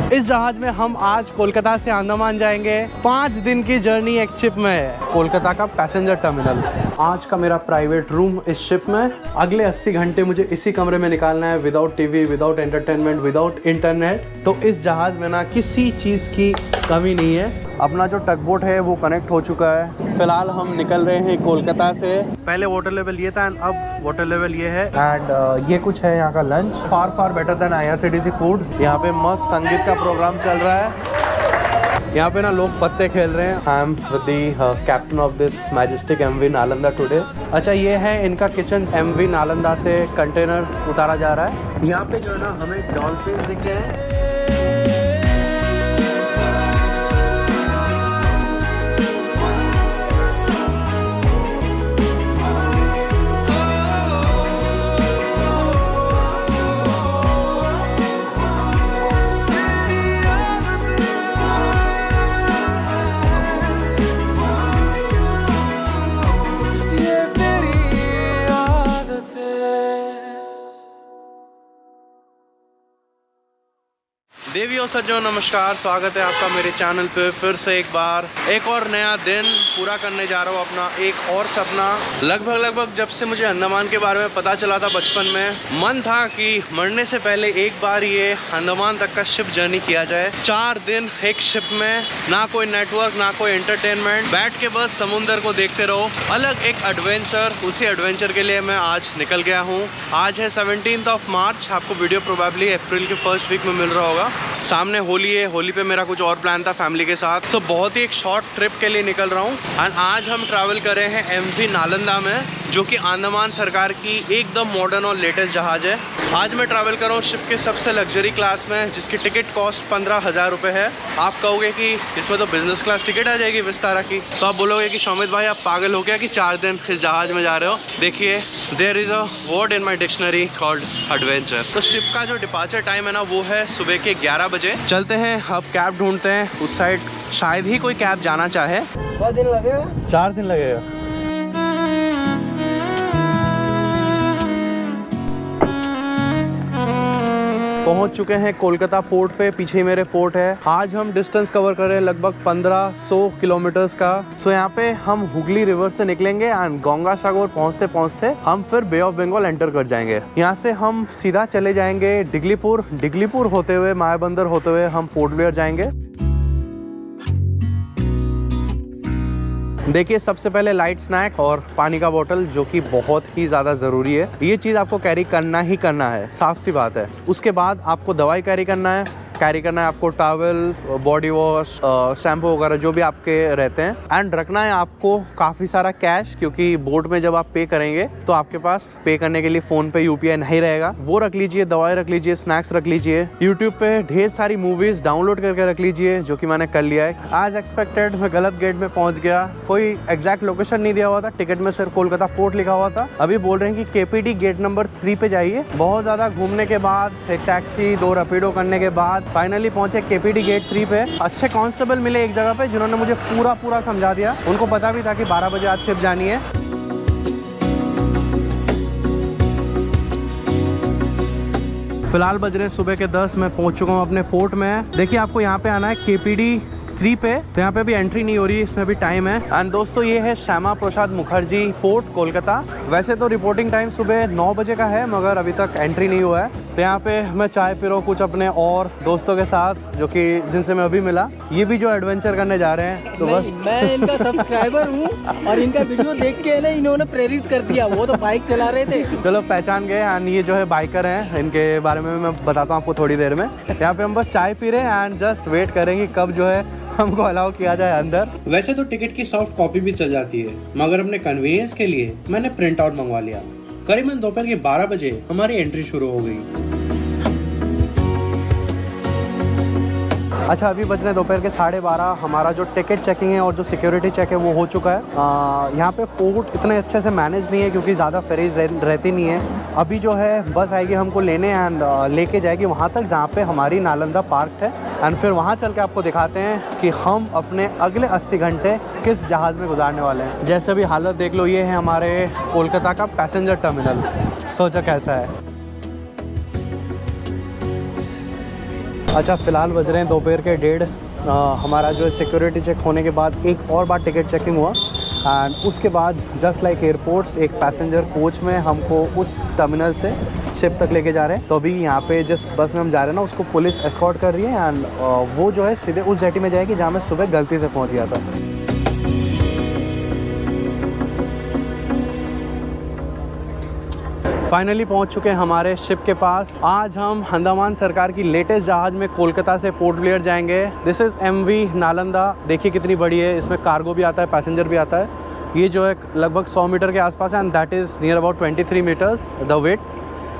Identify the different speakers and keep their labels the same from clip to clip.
Speaker 1: इस जहाज में हम आज कोलकाता से अंडमान जाएंगे। 5 दिन की जर्नी एक शिप में है। कोलकाता का पैसेंजर टर्मिनल। आज का मेरा प्राइवेट रूम इस शिप में। अगले 80 घंटे मुझे इसी कमरे में निकालना है, without TV, without entertainment, without internet. तो इस जहाज में ना किसी चीज़ की कमी नहीं है। अपना जो टग बोट है वो कनेक्ट हो चुका है। फिलहाल हम निकल रहे हैं कोलकाता से। पहले वाटर लेवल ये था एंड अब वाटर लेवल ये है। एंड ये कुछ है यहाँ का lunch. Far better than IRCTC food. यहाँ पे मस्त संगीत का प्रोग्राम चल रहा है। यहाँ पे ना लोग पत्ते खेल रहे हैं। I am with the captain of this majestic MV Nalanda today. अच्छा, ये है इनका किचन। MV नालंदा से कंटेनर उतारा जा रहा है। यहाँ पे जो है ना हमें डॉल्फिन दिख रहे हैं। देवियों सज्जनों नमस्कार, स्वागत है आपका मेरे चैनल पे। फिर से एक बार एक और नया दिन पूरा करने जा रहा हूँ अपना एक और सपना। लगभग जब से मुझे अंडमान के बारे में पता चला था बचपन में, मन था कि मरने से पहले एक बार ये अंडमान तक का शिप जर्नी किया जाए। 4 दिन एक शिप में, ना कोई नेटवर्क ना कोई एंटरटेनमेंट, बैठ के बस समुंदर को देखते रहो। अलग एक एडवेंचर। उसी एडवेंचर के लिए मैं आज निकल गया हूँ। आज है 17 मार्च। आपको वीडियो प्रोबेबली अप्रैल के फर्स्ट वीक में मिल रहा होगा। सामने होली है। होली पे मेरा कुछ और प्लान था फैमिली के साथ। सो बहुत ही एक शॉर्ट ट्रिप के लिए निकल रहा हूँ। एंड आज हम ट्रैवल कर रहे हैं MV नालंदा में, जो कि अंडमान सरकार की एकदम मॉडर्न और लेटेस्ट जहाज है। आज मैं ट्रैवल कर रहा हूँ शिप के सबसे लग्जरी क्लास में, जिसकी टिकट कॉस्ट 15,000 रुपये है। आप कहोगे कि इसमें तो बिजनेस क्लास टिकट आ जाएगी विस्तारा की, तो आप बोलोगे कि शौमित भाई आप पागल हो गया कि 4 दिन इस जहाज में जा रहे हो। देखिए, there is a word in my dictionary called adventure. तो शिप का जो डिपार्चर टाइम है ना, वो है सुबह के 11 बजे। चलते हैं, अब कैब ढूंढते हैं। उस साइड शायद ही कोई कैब जाना चाहे।
Speaker 2: 4 दिन लगेगा।
Speaker 1: 4 दिन लगेगा। पहुंच चुके हैं कोलकाता पोर्ट पे। पीछे मेरे पोर्ट है। आज हम डिस्टेंस कवर कर रहे हैं लगभग 1500 किलोमीटर्स का। सो यहाँ पे हम हुगली रिवर से निकलेंगे एंड गंगा सागर पहुँचते पहुँचते हम फिर बे ऑफ बंगाल एंटर कर जाएंगे। यहाँ से हम सीधा चले जाएंगे डिगलीपुर होते हुए, मायाबंदर होते हुए हम पोर्ट ब्लेयर जाएंगे। देखिए, सबसे पहले लाइट स्नैक और पानी का बोतल, जो कि बहुत ही ज़्यादा ज़रूरी है। ये चीज़ आपको कैरी करना ही करना है, साफ सी बात है। उसके बाद आपको दवाई कैरी करना है आपको टॉवल, बॉडी वॉश, शैम्पू वगैरह जो भी आपके रहते हैं। एंड रखना है आपको काफ़ी सारा कैश, क्योंकि बोट में जब आप पे करेंगे तो आपके पास पे करने के लिए फ़ोन पे UPI नहीं रहेगा। वो रख लीजिए, दवाई रख लीजिए, स्नैक्स रख लीजिए। यूट्यूब पे ढेर सारी मूवीज़ डाउनलोड करके रख लीजिए, जो कि मैंने कर लिया है। एज एक्सपेक्टेड मैं गलत गेट में पहुँच गया। कोई एग्जैक्ट लोकेशन नहीं दिया हुआ था, टिकट में सिर्फ कोलकाता पोर्ट लिखा हुआ था। अभी बोल रहे हैं कि KPD गेट नंबर 3 पे जाइए। बहुत ज़्यादा घूमने के बाद, एक टैक्सी 2 रैपिडो करने के बाद फाइनली पहुंचे KPD गेट 3 पे। अच्छे कांस्टेबल मिले एक जगह पे, जिन्होंने मुझे पूरा समझा दिया। उनको पता भी था कि 12 बजे आज शिप जानी है। फिलहाल बज रहे सुबह के 10। मैं पहुंच चुका हूं अपने पोर्ट में। देखिए, आपको यहाँ पे आना है KPD 3 पे। तो यहाँ पे भी एंट्री नहीं हो रही, इसमें भी टाइम है। एंड दोस्तों, ये है श्यामा प्रसाद मुखर्जी पोर्ट कोलकाता। वैसे तो रिपोर्टिंग टाइम सुबह 9 बजे का है, मगर अभी तक एंट्री नहीं हुआ है। तो यहाँ पे मैं चाय पी रहा हूँ कुछ अपने और दोस्तों के साथ, जो कि जिनसे मैं अभी मिला। ये भी जो एडवेंचर करने जा रहे हैं। तो बस
Speaker 2: मैं इनका सब्सक्राइबर हूँ और इनका वीडियो देख के ना इन्होंने प्रेरित कर दिया। वो तो बाइक चला रहे थे।
Speaker 1: चलो, पहचान गए। एंड ये जो है बाइकर हैं, इनके बारे में मैं बताता हूँ आपको थोड़ी देर में। यहाँ पे हम बस चाय पी रहे हैं एंड जस्ट वेट करेंगे कब जो है हमको अलाउ किया जाए अंदर। वैसे तो टिकट की सॉफ्ट कॉपी भी चल जाती है, मगर अपने कन्वीनियंस के लिए मैंने प्रिंट आउट मंगवा लिया। करीबन दोपहर के 12 बजे हमारी एंट्री शुरू हो गई। अच्छा, अभी बज रहे दोपहर के 12:30। हमारा जो टिकट चेकिंग है और जो सिक्योरिटी चेक है वो हो चुका है। यहाँ पे पोर्ट इतने अच्छे से मैनेज नहीं है, क्योंकि ज़्यादा फेरीज रहती नहीं है। अभी जो है बस आएगी हमको लेने एंड लेके जाएगी वहाँ तक जहाँ पे हमारी नालंदा पार्क है। एंड फिर वहाँ चल के आपको दिखाते हैं कि हम अपने अगले 80 घंटे किस जहाज़ में गुजारने वाले हैं। जैसे अभी हालत देख लो, ये है हमारे कोलकाता का पैसेंजर टर्मिनल। सोचो कैसा है। अच्छा, फ़िलहाल बज रहे हैं दोपहर के 1:30। हमारा जो सिक्योरिटी चेक होने के बाद एक और बार टिकट चेकिंग हुआ एंड उसके बाद जस्ट लाइक एयरपोर्ट्स एक पैसेंजर कोच में हमको उस टर्मिनल से शिप तक लेके जा रहे हैं। तो अभी यहाँ पे जिस बस में हम जा रहे हैं ना, उसको पुलिस एस्कॉर्ट कर रही है एंड वो जो है सीधे उस जेटी में जाएगी जहाँ मैं सुबह गलती से पहुँच गया था। फाइनली पहुंच चुके हैं हमारे शिप के पास। आज हम अंडमान सरकार की लेटेस्ट जहाज में कोलकाता से पोर्ट ब्लेयर जाएंगे। This is MV Nalanda. देखिए कितनी बड़ी है, इसमें कार्गो भी आता है, पैसेंजर भी आता है। ये जो है लगभग 100 मीटर के आसपास है and that is near about 23 metres the weight.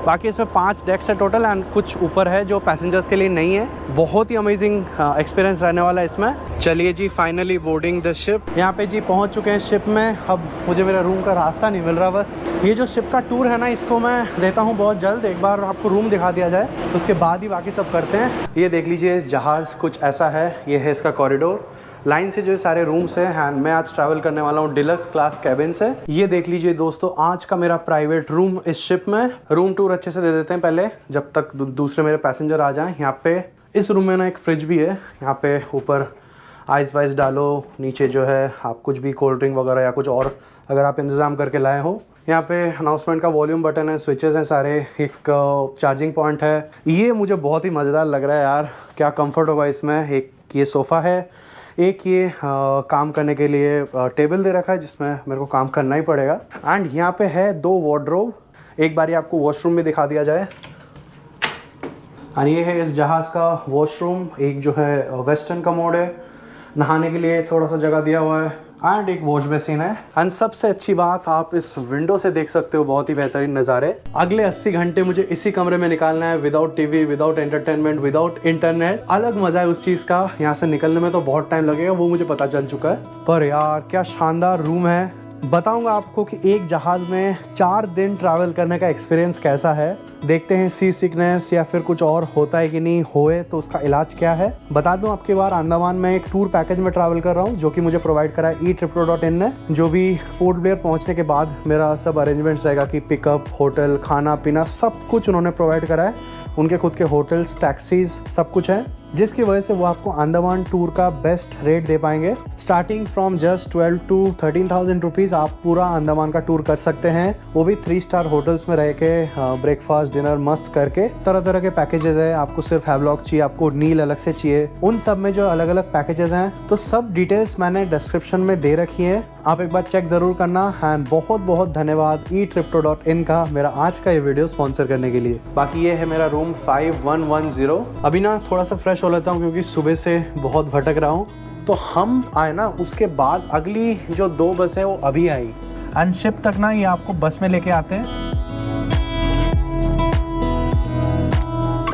Speaker 1: बाकी इसमें 5 डेक्स है टोटल एंड कुछ ऊपर है जो पैसेंजर्स के लिए नहीं है। बहुत ही अमेजिंग एक्सपीरियंस रहने वाला है इसमें। चलिए जी, फाइनली बोर्डिंग द शिप। यहाँ पे जी पहुँच चुके हैं शिप में। अब मुझे मेरा रूम का रास्ता नहीं मिल रहा। बस ये जो शिप का टूर है ना, इसको मैं देता हूँ बहुत जल्द। एक बार आपको रूम दिखा दिया जाए, उसके बाद ही बाकी सब करते हैं। ये देख लीजिए, जहाज़ कुछ ऐसा है। ये है इसका कॉरिडोर, लाइन से जो सारे रूम्स हैं। एंड मैं आज ट्रैवल करने वाला हूँ डिलक्स क्लास कैबिन से। ये देख लीजिए दोस्तों, आज का मेरा प्राइवेट रूम इस शिप में। रूम टूर अच्छे से दे देते हैं पहले, जब तक दूसरे मेरे पैसेंजर आ जाएं। यहाँ पे इस रूम में ना एक फ्रिज भी है। यहाँ पे ऊपर आइस वाइस डालो, नीचे जो है आप कुछ भी कोल्ड ड्रिंक वगैरह या कुछ और अगर आप इंतज़ाम करके लाए हो। यहाँ पे अनाउंसमेंट का वॉल्यूम बटन है, स्विचेस हैं सारे, एक चार्जिंग पॉइंट है। ये मुझे बहुत ही मज़ेदार लग रहा है यार, क्या कंफर्ट होगा इसमें। एक ये सोफ़ा है, एक ये काम करने के लिए टेबल दे रखा है जिसमें मेरे को काम करना ही पड़ेगा। एंड यहाँ पे है 2 वार्डरोब। एक बार आपको वॉशरूम भी दिखा दिया जाए। और ये है इस जहाज़ का वॉशरूम। एक जो है वेस्टर्न कमोड है, नहाने के लिए थोड़ा सा जगह दिया हुआ है एंड एक वॉश बेसिन है। एंड सबसे अच्छी बात, आप इस विंडो से देख सकते हो बहुत ही बेहतरीन नज़ारे। अगले 80 घंटे मुझे इसी कमरे में निकालना है, without TV, without entertainment, without internet. अलग मजा है उस चीज़ का। यहाँ से निकलने में तो बहुत टाइम लगेगा, वो मुझे पता चल चुका है। पर यार क्या शानदार रूम है। बताऊंगा आपको कि एक जहाज़ में 4 दिन ट्रैवल करने का एक्सपीरियंस कैसा है। देखते हैं सी सिकनेस या फिर कुछ और होता है कि नहीं, होए तो उसका इलाज क्या है। बता दूं आपके बार अंडमान में एक टूर पैकेज में ट्रैवल कर रहा हूं, जो कि मुझे प्रोवाइड करा है eTripro.in ने। जो भी पोर्ट ब्लेयर पहुंचने के बाद मेरा सब अरेंजमेंट्स रहेगा कि पिकअप, होटल, खाना पीना सब कुछ उन्होंने प्रोवाइड करा है। उनके खुद के होटल्स, टैक्सीज सब कुछ है, जिसकी वजह से वो आपको अंडमान टूर का बेस्ट रेट दे पाएंगे। Starting from just 12 to 13,000 rupees आप पूरा अंडमान का टूर कर सकते हैं। वो भी 3 स्टार होटल्स में रह के ब्रेकफास्ट डिनर मस्त करके। तरह तरह के पैकेजेस है। आपको सिर्फ हैवलॉक चाहिए, आपको नील अलग से चाहिए, उन सब में जो अलग अलग पैकेजेस हैं। तो सब डिटेल्स मैंने डिस्क्रिप्शन में दे रखी हैं, आप एक बार चेक ज़रूर करना। एंड बहुत बहुत धन्यवाद eTripro.in का मेरा आज का ये वीडियो स्पॉन्सर करने के लिए। बाकी ये है मेरा रूम 5110। अभी ना थोड़ा सा फ्रेश हो लेता हूँ क्योंकि सुबह से बहुत भटक रहा हूँ। तो हम आए ना, उसके बाद अगली जो 2 बस है वो अभी आई एंड शिप तक ना ये आपको बस में लेके आते हैं।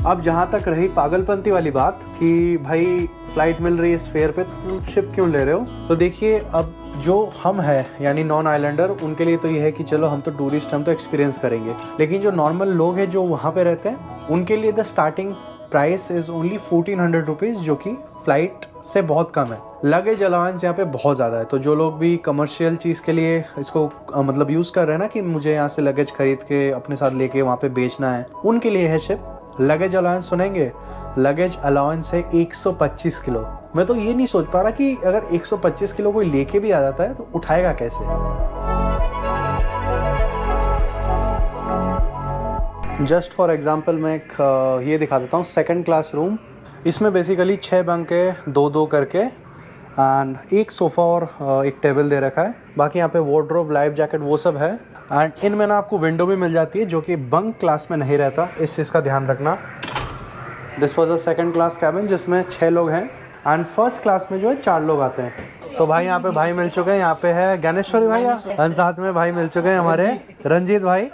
Speaker 1: अब जहाँ तक रही पागलपंती वाली बात कि भाई फ्लाइट मिल रही है इस फेयर पे, तो शिप क्यों ले रहे हो, तो देखिए अब जो हम है यानी नॉन आइलैंडर, उनके लिए तो ये है कि चलो हम तो टूरिस्ट, हम तो एक्सपीरियंस करेंगे। लेकिन जो नॉर्मल लोग हैं जो वहाँ पे रहते हैं, उनके लिए the starting price is only 1400 rupees, जो कि फ्लाइट से बहुत कम है। लगेज अलाउंस यहाँ पे बहुत ज़्यादा है। तो जो लोग भी कमर्शियल चीज़ के लिए इसको मतलब यूज़ कर रहे हैं ना, कि मुझे यहाँ से लगेज खरीद के अपने साथ लेके वहाँ पे बेचना है, उनके लिए है शिप। लगेज अलाउंस सुनेंगे, लगेज अलाउंस है 125 किलो। मैं तो ये नहीं सोच पा रहा कि अगर 125 किलो कोई लेके भी आ जाता है तो उठाएगा कैसे। जस्ट फॉर एग्जांपल मैं एक ये दिखा देता हूँ, 2nd क्लास रूम। इसमें बेसिकली 6 बंक है, 2-2 करके, एंड एक सोफ़ा और एक टेबल दे रखा है। बाकी यहाँ पे वार्डरोब, लाइफ जैकेट वो सब है। एंड इनमें ना आपको विंडो भी मिल जाती है, जो कि बंक क्लास में नहीं रहता, इस चीज़ का ध्यान रखना। This was a 2nd class cabin जिसमें 6 लोग हैं एंड 1st क्लास में जो है 4 लोग आते हैं। तो भाई यहाँ पे भाई मिल चुके हैं। यहाँ पे है ज्ञानेश्वरी भाई एंड साथ में भाई मिल चुके हैं हमारे रंजीत भाई।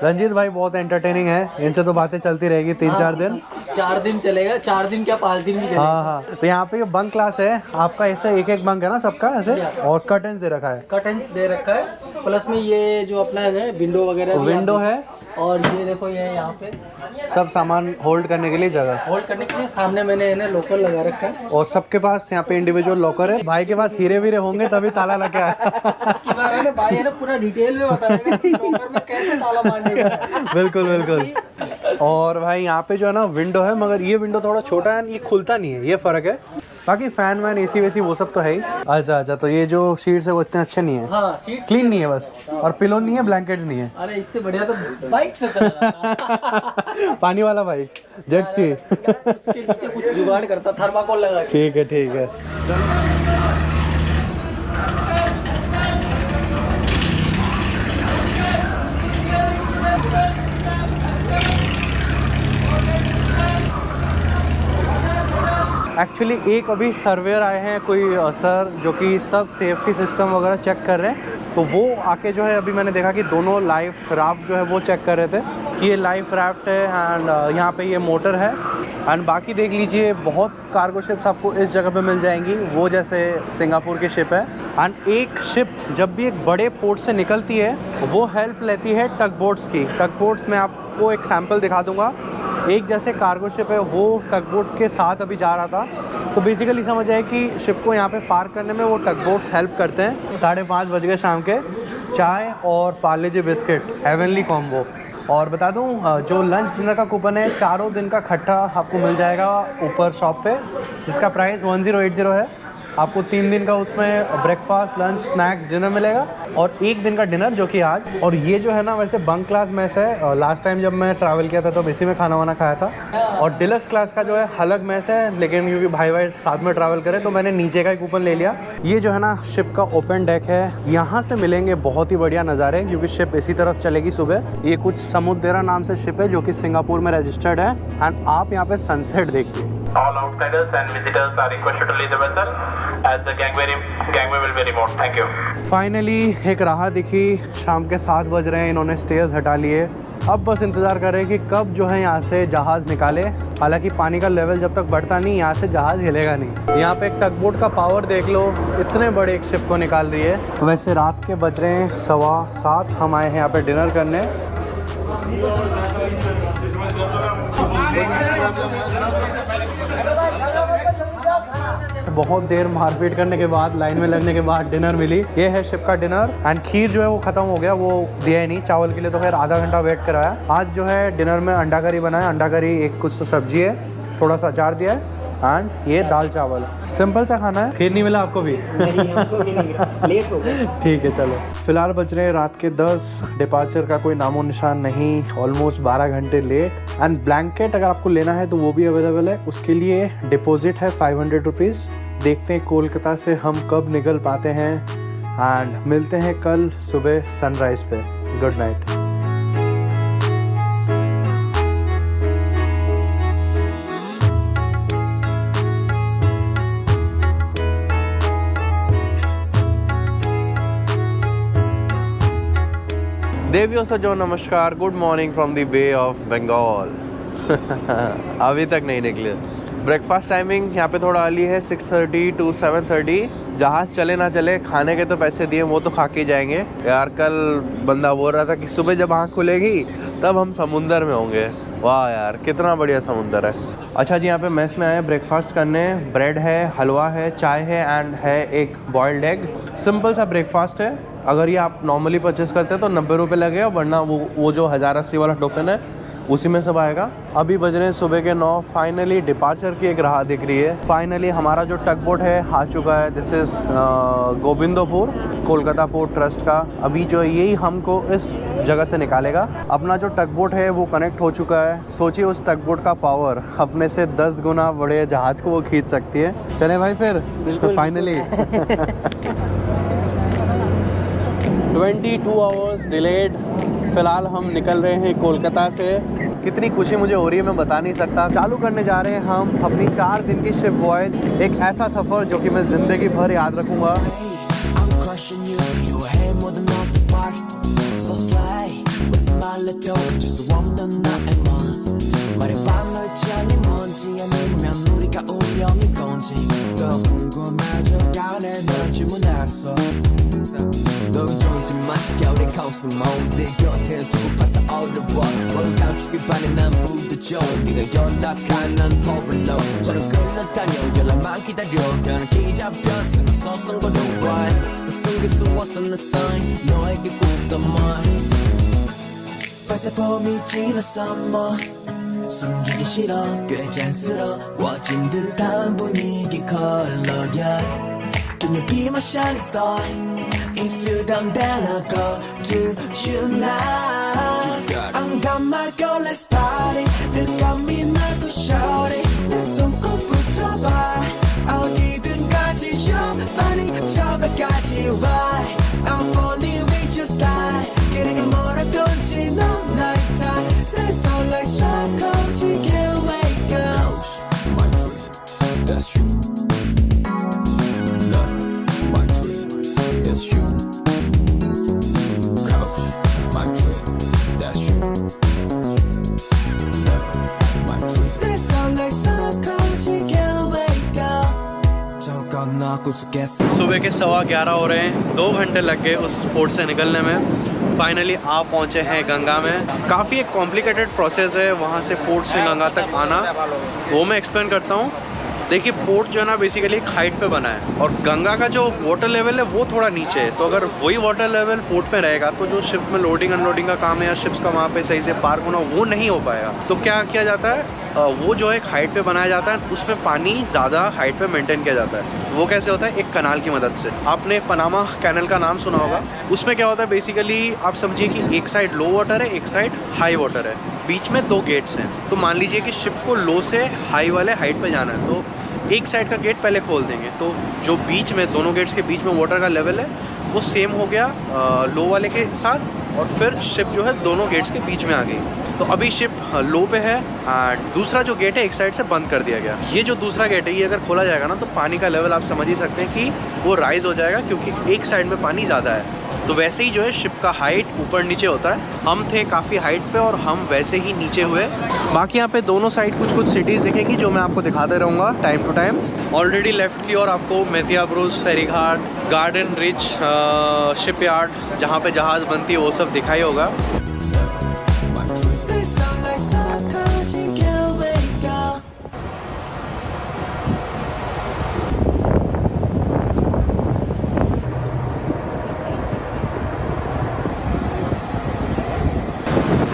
Speaker 1: रंजीत भाई बहुत एंटरटेनिंग है, इनसे तो बातें चलती रहेगी 3-4 दिन।
Speaker 2: 4 दिन चलेगा, 4 दिन क्या 5 दिन भी चलेगा।
Speaker 1: हाँ। तो यहाँ पे बंक क्लास है आपका, ऐसे एक बंक है ना सबका ऐसे, और कर्टन्स दे रखा है।
Speaker 2: कर्टन्स दे रखा है, प्लस में ये जो अपना है विंडो वगैरह,
Speaker 1: विंडो है।
Speaker 2: और ये देखो ये यहाँ पे
Speaker 1: सब सामान होल्ड करने के लिए जगह,
Speaker 2: होल्ड करने के लिए सामने मैंने है ना लॉकर लगा रखा है।
Speaker 1: और सबके पास यहाँ पे इंडिविजुअल लॉकर है। भाई के पास हीरे वीरे होंगे तभी ताला लग गया है।
Speaker 2: भाई है ना पूरा डिटेल में बताएगा कि लॉकर में कैसे ताला मारने का।
Speaker 1: बिल्कुल बिल्कुल। और भाई यहाँ पे जो है ना विंडो है, मगर ये विंडो थोड़ा छोटा है, ये खुलता नहीं है, ये फ़र्क है। बाकी फैन वैन एसी वेसी वो सब तो है ही। अच्छा अच्छा, तो ये जो शीट्स है वो इतने अच्छे नहीं है।
Speaker 2: हाँ, सीट
Speaker 1: क्लीन नहीं है बस, और पिलो नहीं है, ब्लैंकेट्स नहीं है।
Speaker 2: अरे इससे बढ़िया तो बाइक से चला
Speaker 1: पानी वाला बाइक जेट स्की।
Speaker 2: उसके नीचे कुछ जुगाड़ करता, थर्माकोल लगा के।
Speaker 1: ठीक है ठीक है। एक्चुअली एक अभी सर्वेयर आए हैं कोई सर, जो कि सब सेफ्टी सिस्टम वगैरह चेक कर रहे हैं। तो वो आके जो है, अभी मैंने देखा कि दोनों लाइफ राफ्ट जो है वो चेक कर रहे थे कि ये लाइफ राफ्ट है एंड यहाँ पे ये मोटर है। एंड बाकी देख लीजिए, बहुत कार्गो शिप्स आपको इस जगह पे मिल जाएंगी, वो जैसे सिंगापुर की शिप है। एंड एक शिप जब भी एक बड़े पोर्ट से निकलती है, वो हेल्प लेती है टग बोट्स की। टग बोट्स में आपको एक सैम्पल दिखा दूंगा। एक जैसे कार्गो शिप है, वो टग बोट के साथ अभी जा रहा था। तो बेसिकली समझ आए कि शिप को यहाँ पे पार्क करने में वो टग बोट्स हेल्प करते हैं। 5:30 बज गए शाम के। चाय और पार्ले जी बिस्किट, हेवनली कॉम्बो। और बता दूं, जो लंच डिनर का कूपन है, 4 दिन का खट्टा आपको मिल जाएगा ऊपर शॉप पे, जिसका प्राइस 1080 है। आपको 3 दिन का उसमें ब्रेकफास्ट, लंच, स्नैक्स, डिनर मिलेगा, और 1 दिन का डिनर जो कि आज। और ये जो है ना, वैसे बंक क्लास मैस है। लास्ट टाइम जब मैं ट्रैवल किया था तो इसी में खाना वाना खाया था। और डिलक्स क्लास का जो है अलग मैस है, लेकिन क्योंकि भाई साथ में ट्रैवल करे तो मैंने नीचे का ही कूपन ले लिया। ये जो है ना शिप का ओपन डेक है, यहाँ से मिलेंगे बहुत ही बढ़िया नज़ारे, क्योंकि शिप इसी तरफ चलेगी सुबह। ये कुछ समुद्रा नाम से शिप है, जो कि सिंगापुर में रजिस्टर्ड है। एंड आप यहाँ पे सनसेट देखिए।
Speaker 3: All outsiders and visitors are requested to leave the vessel as the gangway will be removed. Thank you.
Speaker 1: Finally एक राह दिखी। शाम के 7 बज रहे हैं, इन्होंने स्टेयर्स हटा लिए। अब बस इंतज़ार कर रहे हैं कि कब जो है यहाँ से जहाज़ निकाले। हालांकि पानी का लेवल जब तक बढ़ता नहीं, यहाँ से जहाज़ हिलेगा नहीं। यहाँ पे एक टग बोट का पावर देख लो, इतने बड़े एक शिप को निकाल रही है। वैसे रात के बज रहे हैं 7:15। हम आए हैं यहाँ पे डिनर करने। बहुत देर मारपीट करने के बाद, लाइन में लगने के बाद डिनर मिली। ये है शिप का डिनर। एंड खीर जो है वो खत्म हो गया, वो दिया ही नहीं। चावल के लिए तो खैर आधा घंटा वेट कराया। आज जो है डिनर में अंडा करी बनाया। अंडा करी, एक कुछ तो सब्जी है, थोड़ा सा अचार दिया है, एंड ये दाल चावल। सिंपल सा खाना है। खीर नहीं मिला आपको भी?
Speaker 2: नहीं, हमको भी नहीं मिला, लेट हो गया।
Speaker 1: ठीक है चलो। फिलहाल बज रहे हैं रात के 10। डिपार्चर का कोई नामो निशान नहीं, ऑलमोस्ट 12 घंटे लेट। एंड ब्लैंकेट अगर आपको लेना है तो वो भी अवेलेबल है। उसके लिए डिपॉजिट है 500 रुपीज़। देखते हैं कोलकाता से हम कब निकल पाते हैं। एंड मिलते हैं कल सुबह सनराइज पे। Good night. देवियों से जो नमस्कार, good morning from the bay of Bengal. अभी तक नहीं निकले। ब्रेकफास्ट टाइमिंग यहाँ पे थोड़ा अर्ली है, 6:30 to 7:30। जहाज़ चले ना चले, खाने के तो पैसे दिए, वो तो खा के जाएंगे। यार कल बंदा बोल रहा था कि सुबह जब आँख खुलेगी तब हम समुंदर में होंगे। वाह यार, कितना बढ़िया समुंदर है। अच्छा जी, यहाँ पे मेस में आए ब्रेकफास्ट करने। ब्रेड है, हलवा है, चाय है, एंड है एक बॉइल्ड एग। सिंपल सा ब्रेकफास्ट है। अगर ये आप नॉर्मली परचेस करते हैं तो 90 रुपये लगेगा, वरना वो जो 1080 वाला टोकन है उसी में सब आएगा। अभी बज रहे हैं सुबह के 9। फाइनली डिपार्चर की एक राह दिख रही है। फाइनली हमारा जो टग बोट है आ चुका है। This is Govindpur, Kolkata port trust का। अभी जो यही हमको इस जगह से निकालेगा। अपना जो टग बोट है वो कनेक्ट हो चुका है। सोचिए उस टग बोट का पावर अपने से 10 गुना बड़े जहाज़ को वो खींच सकती है। चले भाई फिर। बिल्कुल फाइनली 22 आवर्स डिलेड। फ़िलहाल हम निकल रहे हैं कोलकाता से। कितनी खुशी मुझे हो रही है मैं बता नहीं सकता। चालू करने जा रहे हैं हम अपनी 4 दिन की शिप वॉयज। एक ऐसा सफ़र जो कि मैं ज़िंदगी भर याद रखूँगा।
Speaker 4: 너희 존재만 지겨울의 코스모들 곁에 두고 파서 어려워 뭘 감추길 바래 난 부르죠 네가 연락한 난 overload 저런 끌려다녀 연락만 기다려 너는 기잡혔어 난 서성거려 난 숨길 수 없어 난 sign 너에게 꼭 더 more 벌써 봄이 지났어 뭐 숨기기 싫어 꽤 잔스러워진 듯한 분위기 컬러야 Can you be my shining star? If you don't then I'll go to you now I'm gonna go let's party 느낌이 나고 shorty 내 손꼭 붙어봐 어디든 가지 좀 많이 저벽까지 ride I'm falling with your style 길에게 뭐라든지 넌 나의 type 내 설레 섞어지 can't wake up my dream that's you love my dream that's you couch my dream that's you love my dream 내 설레 섞어지 can't wake up 잠깐 나 구속했어
Speaker 1: सुबह के 11:15 हो रहे हैं। 2 घंटे लग गए उस port से निकलने में। फाइनली आप पहुंचे हैं गंगा में। काफ़ी एक कॉम्प्लिकेटेड प्रोसेस है वहां से पोर्ट से गंगा तक आना, वो मैं एक्सप्लेन करता हूं। देखिए पोर्ट जो है ना बेसिकली एक हाइट पे बना है और गंगा का जो वाटर लेवल है वो थोड़ा नीचे है। तो अगर वही वाटर लेवल पोर्ट पे रहेगा तो जो शिप में लोडिंग अनलोडिंग का काम है या शिप्स का वहाँ पे सही से पार्क होना वो नहीं हो पाएगा। तो क्या किया जाता है, वो जो एक हाइट पे बनाया जाता है उसमें पानी ज़्यादा हाइट पे मेंटेन किया जाता है। वो कैसे होता है, एक कनाल की मदद से। आपने पनामा कैनल का नाम सुना होगा। उसमें क्या होता है बेसिकली आप समझिए कि एक साइड लो वाटर है, एक साइड हाई वाटर है, बीच में 2 गेट्स हैं। तो मान लीजिए कि शिप को लो से हाई वाले हाइट पे जाना है तो एक साइड का गेट पहले खोल देंगे तो जो बीच में दोनों गेट्स के बीच में वाटर का लेवल है वो सेम हो गया लो वाले के साथ और फिर शिप जो है दोनों गेट्स के बीच में आ गई। तो अभी शिप लो पे है एंड दूसरा जो गेट है एक साइड से बंद कर दिया गया। ये जो दूसरा गेट है ये अगर खोला जाएगा ना तो पानी का लेवल आप समझ ही सकते हैं कि वो राइज हो जाएगा क्योंकि एक साइड में पानी ज़्यादा है। तो वैसे ही जो है शिप का हाइट ऊपर नीचे होता है। हम थे काफ़ी हाइट पे और हम वैसे ही नीचे हुए। बाकी यहाँ पे दोनों साइड कुछ कुछ सिटीज़ दिखेंगी जो मैं आपको दिखाते रहूँगा time to time. Already left की ओर आपको Metiabruz, ferry ghat, garden reach, ship yard जहाँ पे जहाज़ बनती है वो सब दिखाई होगा।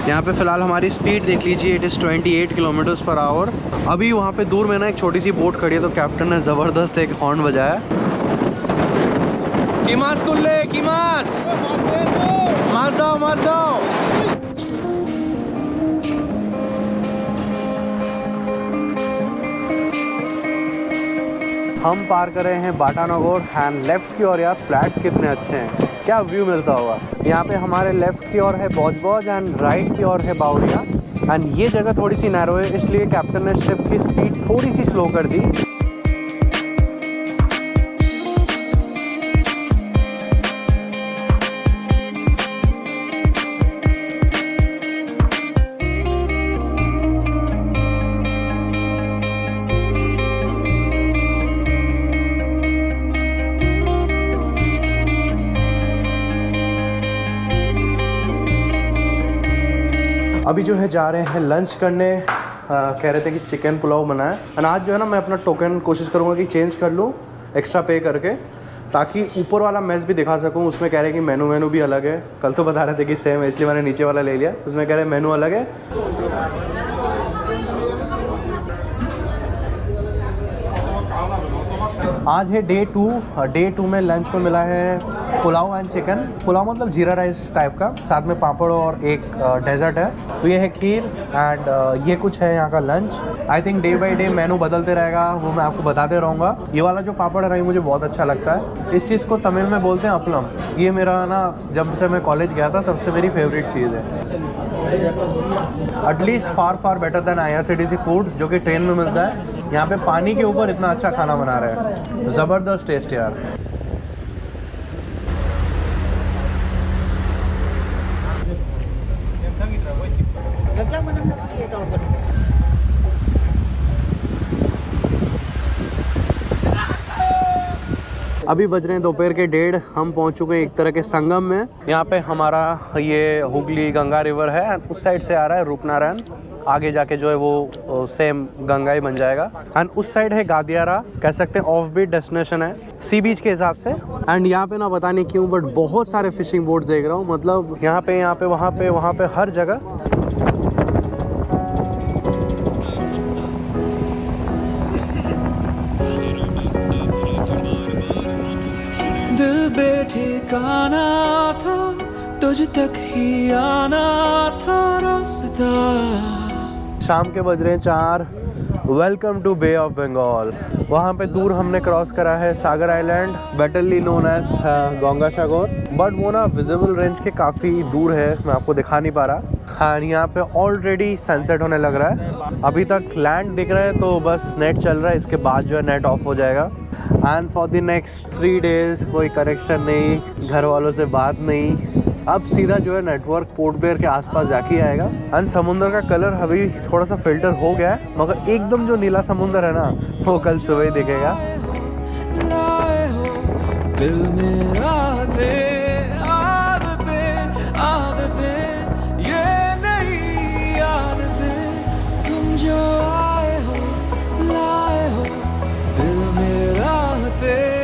Speaker 1: यहाँ पे फ़िलहाल हमारी स्पीड देख लीजिए, it is 28 kilometres per hour. अभी वहाँ पे दूर में ना एक छोटी सी बोट खड़ी है तो कैप्टन ने ज़बरदस्त एक हॉर्न बजाया। कीमास तुल्ले कीमास मास दाओ मास दाओ। हम पार कर रहे हैं बाटानगर एंड लेफ्ट की ओर यार फ्लैट्स कितने अच्छे हैं, क्या व्यू मिलता होगा। यहाँ पे हमारे लेफ्ट की ओर है बॉज एंड राइट की ओर है बावड़िया एंड ये जगह थोड़ी सी नैरो है इसलिए कैप्टन ने शिप की स्पीड थोड़ी सी स्लो कर दी। अभी जो है जा रहे हैं लंच करने। कह रहे थे कि चिकन पुलाव बना है और आज जो है ना मैं अपना टोकन कोशिश करूँगा कि चेंज कर लूँ एक्स्ट्रा पे करके ताकि ऊपर वाला मेस भी दिखा सकूँ। उसमें कह रहे हैं कि मेनू भी अलग है। कल तो बता रहे थे कि सेम है इसलिए मैंने नीचे वाला ले लिया। उसमें कह रहे हैं मेनू अलग है। आज है डे 2 में लंच में मिला है पुलाव एंड चिकन। पुलाव मतलब जीरा राइस टाइप का, साथ में पापड़ और एक डेजर्ट है। तो ये है खीर एंड ये कुछ है यहाँ का lunch. I think day by day मेनू बदलते रहेगा, वो मैं आपको बताते रहूँगा। ये वाला जो पापड़ है मुझे बहुत अच्छा लगता है। इस चीज़ को तमिल में बोलते हैं अपलम। ये मेरा ना जब से मैं कॉलेज गया था तब से मेरी फेवरेट चीज़ है। At least far better than IRCTC food जो कि ट्रेन में मिलता है। यहाँ पे पानी के ऊपर इतना अच्छा खाना बना रहे हैं, ज़बरदस्त टेस्ट यार। अभी बज रहे हैं दोपहर के 1:30। हम पहुंच चुके हैं एक तरह के संगम में। यहाँ पे हमारा ये हुगली गंगा रिवर है, उस साइड से आ रहा है रूपनारायण। आगे जाके जो है वो सेम गंगा ही बन जाएगा। एंड उस साइड है गादियारा, कह सकते हैं ऑफ बीट डेस्टिनेशन है सी बीच के हिसाब से। एंड यहाँ पे ना पता नहीं क्यों बट बहुत सारे फिशिंग बोट्स देख रहा हूँ। मतलब यहाँ पे वहाँ पे हर जगह
Speaker 5: बेठिकाना था, तुझ तक ही आना था रास्ता।
Speaker 1: शाम के बज रहे हैं 4। Welcome to Bay of Bengal. वहाँ पे दूर हमने क्रॉस करा है Sagar island, betterly known as Ganga Sagar, but वो ना विजिबल रेंज के काफ़ी दूर है, मैं आपको दिखा नहीं पा रहा। एंड यहाँ पे ऑलरेडी सनसेट होने लग रहा है। अभी तक लैंड दिख रहा है तो बस नेट चल रहा है, इसके बाद जो है नेट ऑफ हो जाएगा। And for the next 3 days कोई कनेक्शन नहीं, घर वालों से बात नहीं। अब सीधा जो है नेटवर्क पोर्ट ब्लेयर के आसपास जाके आएगा। एंड समुंदर का कलर अभी थोड़ा सा फिल्टर हो गया है, मगर एकदम जो नीला समुंदर है ना वो कल सुबह ही दिखेगा।
Speaker 5: लाए हो दिल में आदतें, ये नहीं आदतें, तुम जो आए हो लाए हो दिल में आदतें।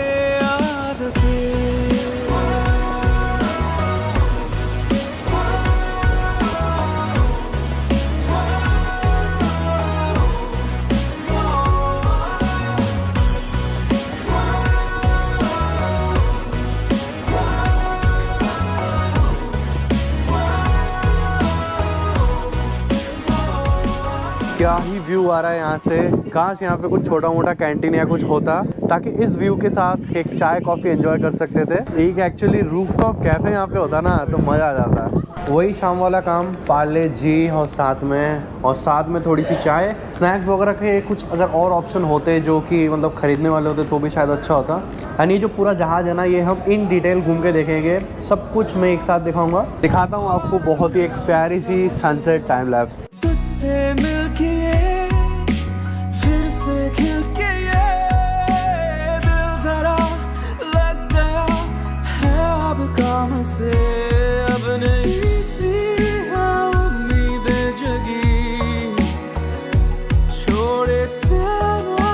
Speaker 1: क्या ही व्यू आ रहा है यहाँ से। काश यहाँ पे कुछ छोटा मोटा कैंटीन या कुछ होता ताकि इस व्यू के साथ एक चाय कॉफ़ी एंजॉय कर सकते थे। एक एक्चुअली रूफटॉप कैफ़े यहाँ पे होता ना तो मज़ा आ जाता। वही शाम वाला काम, पार्ले जी और साथ में थोड़ी सी चाय, स्नैक्स वगैरह के कुछ अगर और ऑप्शन होते जो कि मतलब ख़रीदने वाले होते तो भी शायद अच्छा होता। एंड ये जो पूरा जहाज़ है ना, ये हम इन डिटेल घूम के देखेंगे, सब कुछ मैं एक साथ दिखाता हूँ आपको। बहुत ही एक प्यारी सी सनसेट टाइम लैप्स।
Speaker 5: तुझसे मिलके फिर से खिल के दिल जरा लग गया है अब काम से, अब नहीं सी है उम्मीदें जगी, छोड़े से ना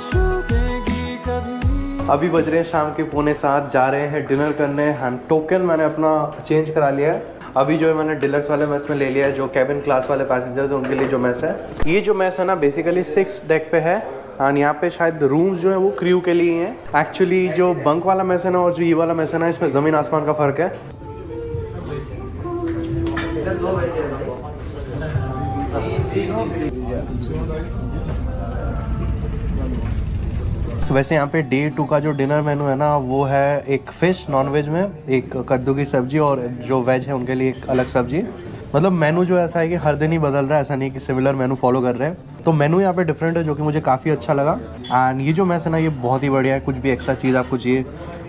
Speaker 5: छूटेगी कभी।
Speaker 1: अभी बज रहे हैं शाम के 6:45, जा रहे हैं डिनर करने। टोकन मैंने अपना चेंज करा लिया है। अभी जो है मैंने डिलक्स वाले मैस में ले लिया है, जो कैबिन क्लास वाले पैसेंजर्स हैं उनके लिए जो मैस है। ये जो मैस है ना बेसिकली 6 डेक पे है। और यहाँ पे शायद रूम्स जो है वो क्रू के लिए हैं। एक्चुअली जो बंक वाला मैस है ना और जो ये वाला मैस है ना, इसमें ज़मीन आसमान का फ़र्क है। तो वैसे यहाँ पे डे 2 का जो डिनर मेनू है ना वो है एक फ़िश नॉन वेज में, एक कद्दू की सब्ज़ी, और जो वेज है उनके लिए एक अलग सब्ज़ी। मतलब मेनू जो ऐसा है कि हर दिन ही बदल रहा है, ऐसा नहीं कि सिमिलर मेनू फॉलो कर रहे हैं। तो मेनू यहाँ पे डिफरेंट है जो कि मुझे काफ़ी अच्छा लगा। एंड ये जो मैस है ना ये बहुत ही बढ़िया है। कुछ भी एक्स्ट्रा चीज़ आपको चाहिए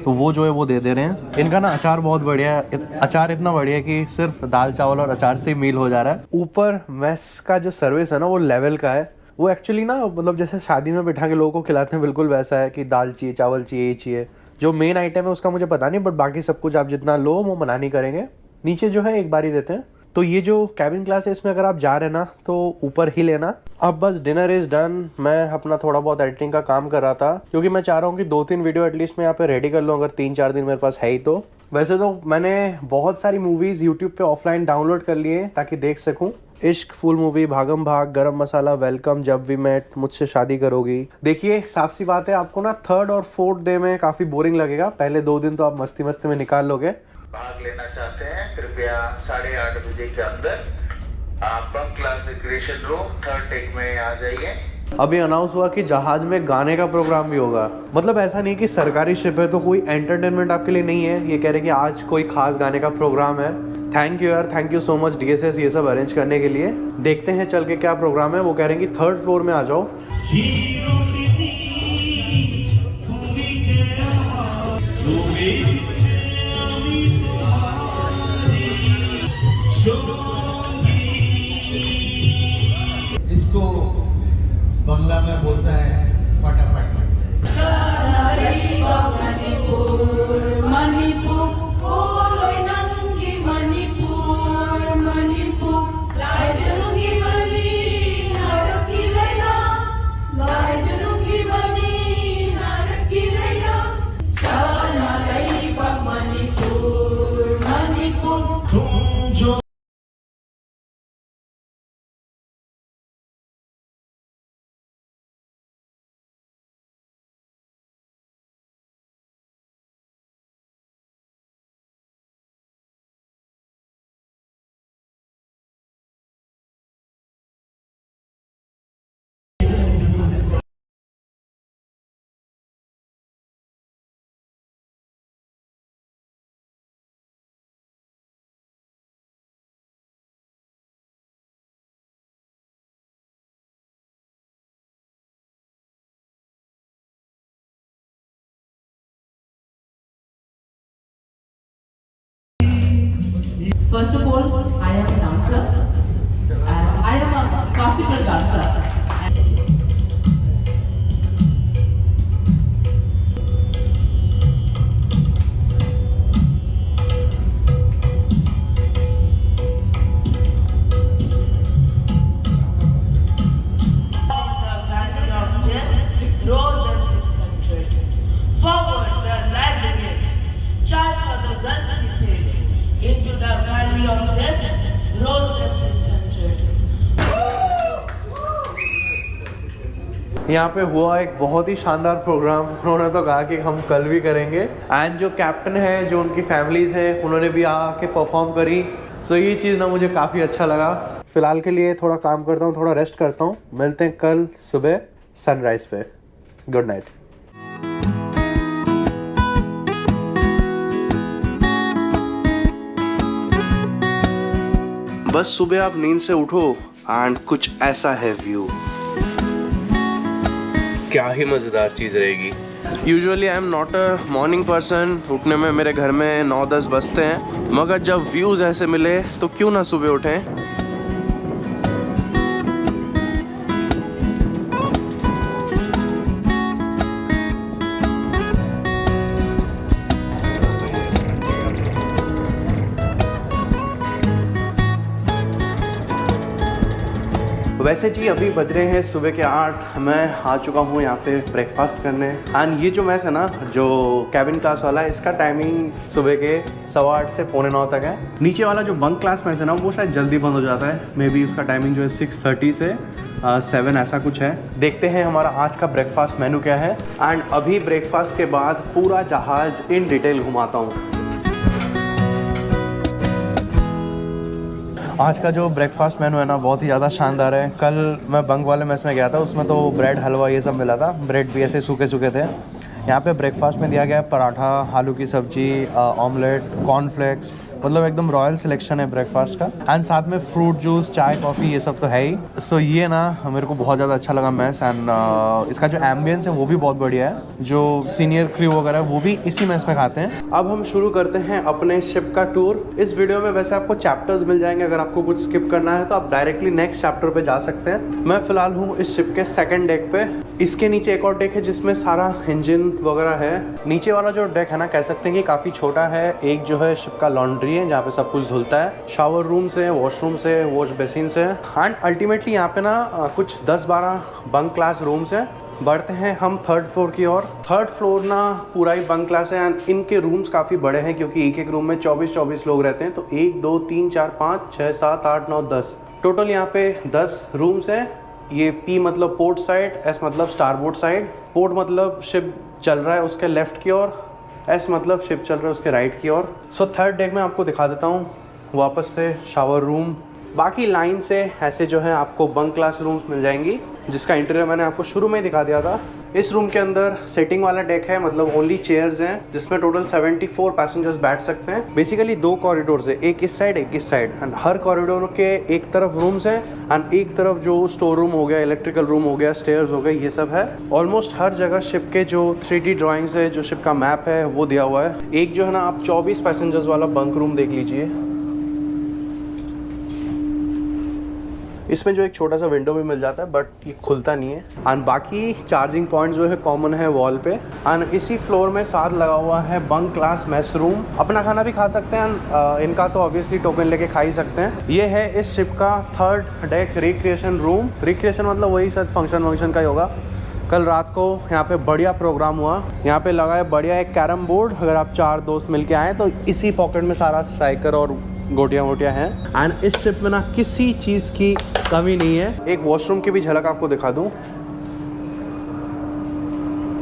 Speaker 1: तो वो जो है वो दे रहे हैं। इनका ना अचार बहुत बढ़िया है। अचार इतना बढ़िया है कि सिर्फ दाल चावल और अचार से ही मील हो जा रहा है। ऊपर मैस का जो सर्विस है ना वो लेवल का है। वो एक्चुअली ना मतलब जैसे शादी में बिठा के लोगों को खिलाते हैं बिल्कुल वैसा है कि दाल चाहिए, चावल चाहिए, ये चाहिए। जो मेन आइटम है उसका मुझे पता नहीं, बट बाकी सब कुछ आप जितना लो वो मना नहीं करेंगे। नीचे जो है एक बारी देते हैं। तो ये जो कैबिन क्लास है इसमें अगर आप जा रहे हैं ना तो ऊपर ही लेना। अब बस डिनर इज़ डन। मैं अपना थोड़ा बहुत एडिटिंग का काम कर रहा था क्योंकि मैं चाह रहा हूँ कि 2-3 वीडियो एटलीस्ट मैं यहाँ पे रेडी कर लूँ, अगर 3-4 दिन मेरे पास है ही तो। वैसे तो मैंने बहुत सारी मूवीज़ यूट्यूब पे ऑफलाइन डाउनलोड कर लिए हैं ताकि देख सकूँ। इश्क, फुल मूवी, भागम भाग, गरम मसाला, वेलकम, जब वी मेट, मुझसे शादी करोगी। देखिए साफ सी बात है, आपको ना 3rd और 4th डे में काफ़ी बोरिंग लगेगा। पहले 2 दिन तो आप मस्ती मस्ती में निकाल लोगे।
Speaker 3: भाग लेना चाहते हैं कृपया 8:30 बजे के अंदर आप bunk class recreation room 3rd deck में आ जाइए।
Speaker 1: अभी अनाउंस हुआ कि जहाज में गाने का प्रोग्राम भी होगा। मतलब ऐसा नहीं कि सरकारी शिप है तो कोई एंटरटेनमेंट आपके लिए नहीं है। ये कह रहे कि आज कोई खास गाने का प्रोग्राम है। थैंक यू यार, thank you so much DSS ये सब अरेंज करने के लिए। देखते हैं चल के क्या प्रोग्राम है। वो कह रहे हैं कि 3rd फ्लोर में आ जाओ।
Speaker 6: इसको बंगला में बोलता है फटाफट।
Speaker 7: Mani First of all, I am a dancer. I am a classical dancer.
Speaker 1: यहाँ पे हुआ एक बहुत ही शानदार प्रोग्राम। उन्होंने तो कहा कि हम कल भी करेंगे एंड जो कैप्टन है, जो उनकी फैमिलीज है, उन्होंने भी आके परफॉर्म करी। सो ये चीज़ ना मुझे काफ़ी अच्छा लगा। फिलहाल के लिए थोड़ा काम करता हूँ, थोड़ा रेस्ट करता हूँ। मिलते हैं कल सुबह सनराइज पे। Good night. बस सुबह आप नींद से उठो एंड कुछ ऐसा है व्यू। क्या ही मज़ेदार चीज़ रहेगी। Usually I am not a morning person. उठने में मेरे घर में 9-10 बजते हैं, मगर जब व्यूज़ ऐसे मिले तो क्यों ना सुबह उठें। वैसे जी अभी बज रहे हैं सुबह के 8। मैं आ चुका हूँ यहाँ पे ब्रेकफास्ट करने। एंड ये जो मैस है ना, जो कैबिन क्लास वाला है, इसका टाइमिंग सुबह के 8:15 से 8:45 तक है। नीचे वाला जो बंक क्लास मैस है ना, वो शायद जल्दी बंद हो जाता है। मे बी उसका टाइमिंग जो है 6:30 से 7 ऐसा कुछ है। देखते हैं हमारा आज का ब्रेकफास्ट मेनू क्या है। एंड अभी ब्रेकफास्ट के बाद पूरा जहाज़ इन डिटेल घुमाता हूँ। आज का जो ब्रेकफास्ट मेनू है ना, बहुत ही ज़्यादा शानदार है। कल मैं बंक वाले मेस में गया था, उसमें तो ब्रेड हलवा ये सब मिला था। ब्रेड भी ऐसे सूखे सूखे थे। यहाँ पे ब्रेकफास्ट में दिया गया है पराठा, आलू की सब्जी, ऑमलेट, कॉर्नफ्लेक्स। मतलब एकदम रॉयल सिलेक्शन है ब्रेकफास्ट का। एंड साथ में फ्रूट जूस, चाय, कॉफ़ी ये सब तो है ही। सो ये ना मेरे को बहुत ज़्यादा अच्छा लगा मैस। एंड इसका जो एम्बियंस है वो भी बहुत बढ़िया है। जो सीनियर क्रू वगैरह वो भी इसी मैस में खाते हैं। अब हम शुरू करते हैं अपने शिप का टूर। इस वीडियो में वैसे आपको चैप्टर्स मिल जाएंगे। अगर आपको कुछ स्किप करना है तो आप डायरेक्टली नेक्स्ट चैप्टर पे जा सकते हैं। मैं फिलहाल हूँ इस शिप के 2nd डेक पे। इसके नीचे एक और डेक है जिसमें सारा इंजन वगैरह है। नीचे वाला जो डेक है ना, कह सकते हैं कि काफ़ी छोटा है। एक जो है शिप का लॉन्ड्री है जहाँ पे सब कुछ धुलता है। शावर रूम से, वॉशरूम से, वॉश बेसिन से। एंड अल्टीमेटली यहाँ पे ना कुछ 10-12 बंक क्लास रूम्स हैं। बढ़ते हैं हम 3rd फ्लोर की ओर। 3rd फ्लोर ना पूरा ही बंक क्लास है। एंड इनके रूम्स काफ़ी बड़े हैं क्योंकि एक एक रूम में 24 लोग रहते हैं। तो 1 2 3 4 5 6 7 8 9 10 टोटल यहाँ पे 10 रूम्स हैं। ये P मतलब पोर्ट साइड, S मतलब स्टारबोर्ड साइड। पोर्ट मतलब शिप चल रहा है उसके लेफ्ट की ओर, S मतलब शिप चल रहा है उसके राइट की ओर। सो 3rd डेक में आपको दिखा देता हूँ वापस से शावर रूम। बाकी लाइन से ऐसे जो है आपको बंक क्लास रूम्स मिल जाएंगी, जिसका इंटीरियर मैंने आपको शुरू में दिखा दिया था। इस रूम के अंदर सेटिंग वाला डेक है, मतलब ओनली चेयर्स हैं, जिसमें टोटल 74 पैसेंजर्स बैठ सकते हैं। बेसिकली 2 कॉरिडोर्स है, एक इस साइड एक इस साइड। एंड हर कॉरिडोर के एक तरफ रूम्स हैं एंड एक तरफ जो स्टोर रूम हो गया, इलेक्ट्रिकल रूम हो गया, स्टेयर्स हो गए, ये सब है। ऑलमोस्ट हर जगह शिप के जो 3D ड्राइंग्स है, जो शिप का मैप है वो दिया हुआ है। एक जो है ना, आप 24 पैसेंजर्स वाला बंक रूम देख लीजिए। इसमें जो एक छोटा सा विंडो भी मिल जाता है बट ये खुलता नहीं है। एंड बाकी चार्जिंग पॉइंट जो है कॉमन है वॉल पे। एंड इसी फ्लोर में साथ लगा हुआ है बंक क्लास मेस रूम। अपना खाना भी खा सकते हैं। इनका तो ऑब्वियसली टोकन लेके खा ही सकते हैं। ये है इस शिप का 3rd deck recreation room. Recreation मतलब वही सब फंक्शन का ही होगा। कल रात को यहाँ पे बढ़िया प्रोग्राम हुआ। यहाँ पे लगा है बढ़िया एक कैरम बोर्ड। अगर आप 4 दोस्त मिल के आए तो इसी पॉकेट में सारा स्ट्राइकर और गोटियाँ हैं। एंड इस शिप में ना किसी चीज़ की कमी नहीं है। एक वॉशरूम की भी झलक आपको दिखा दूँ,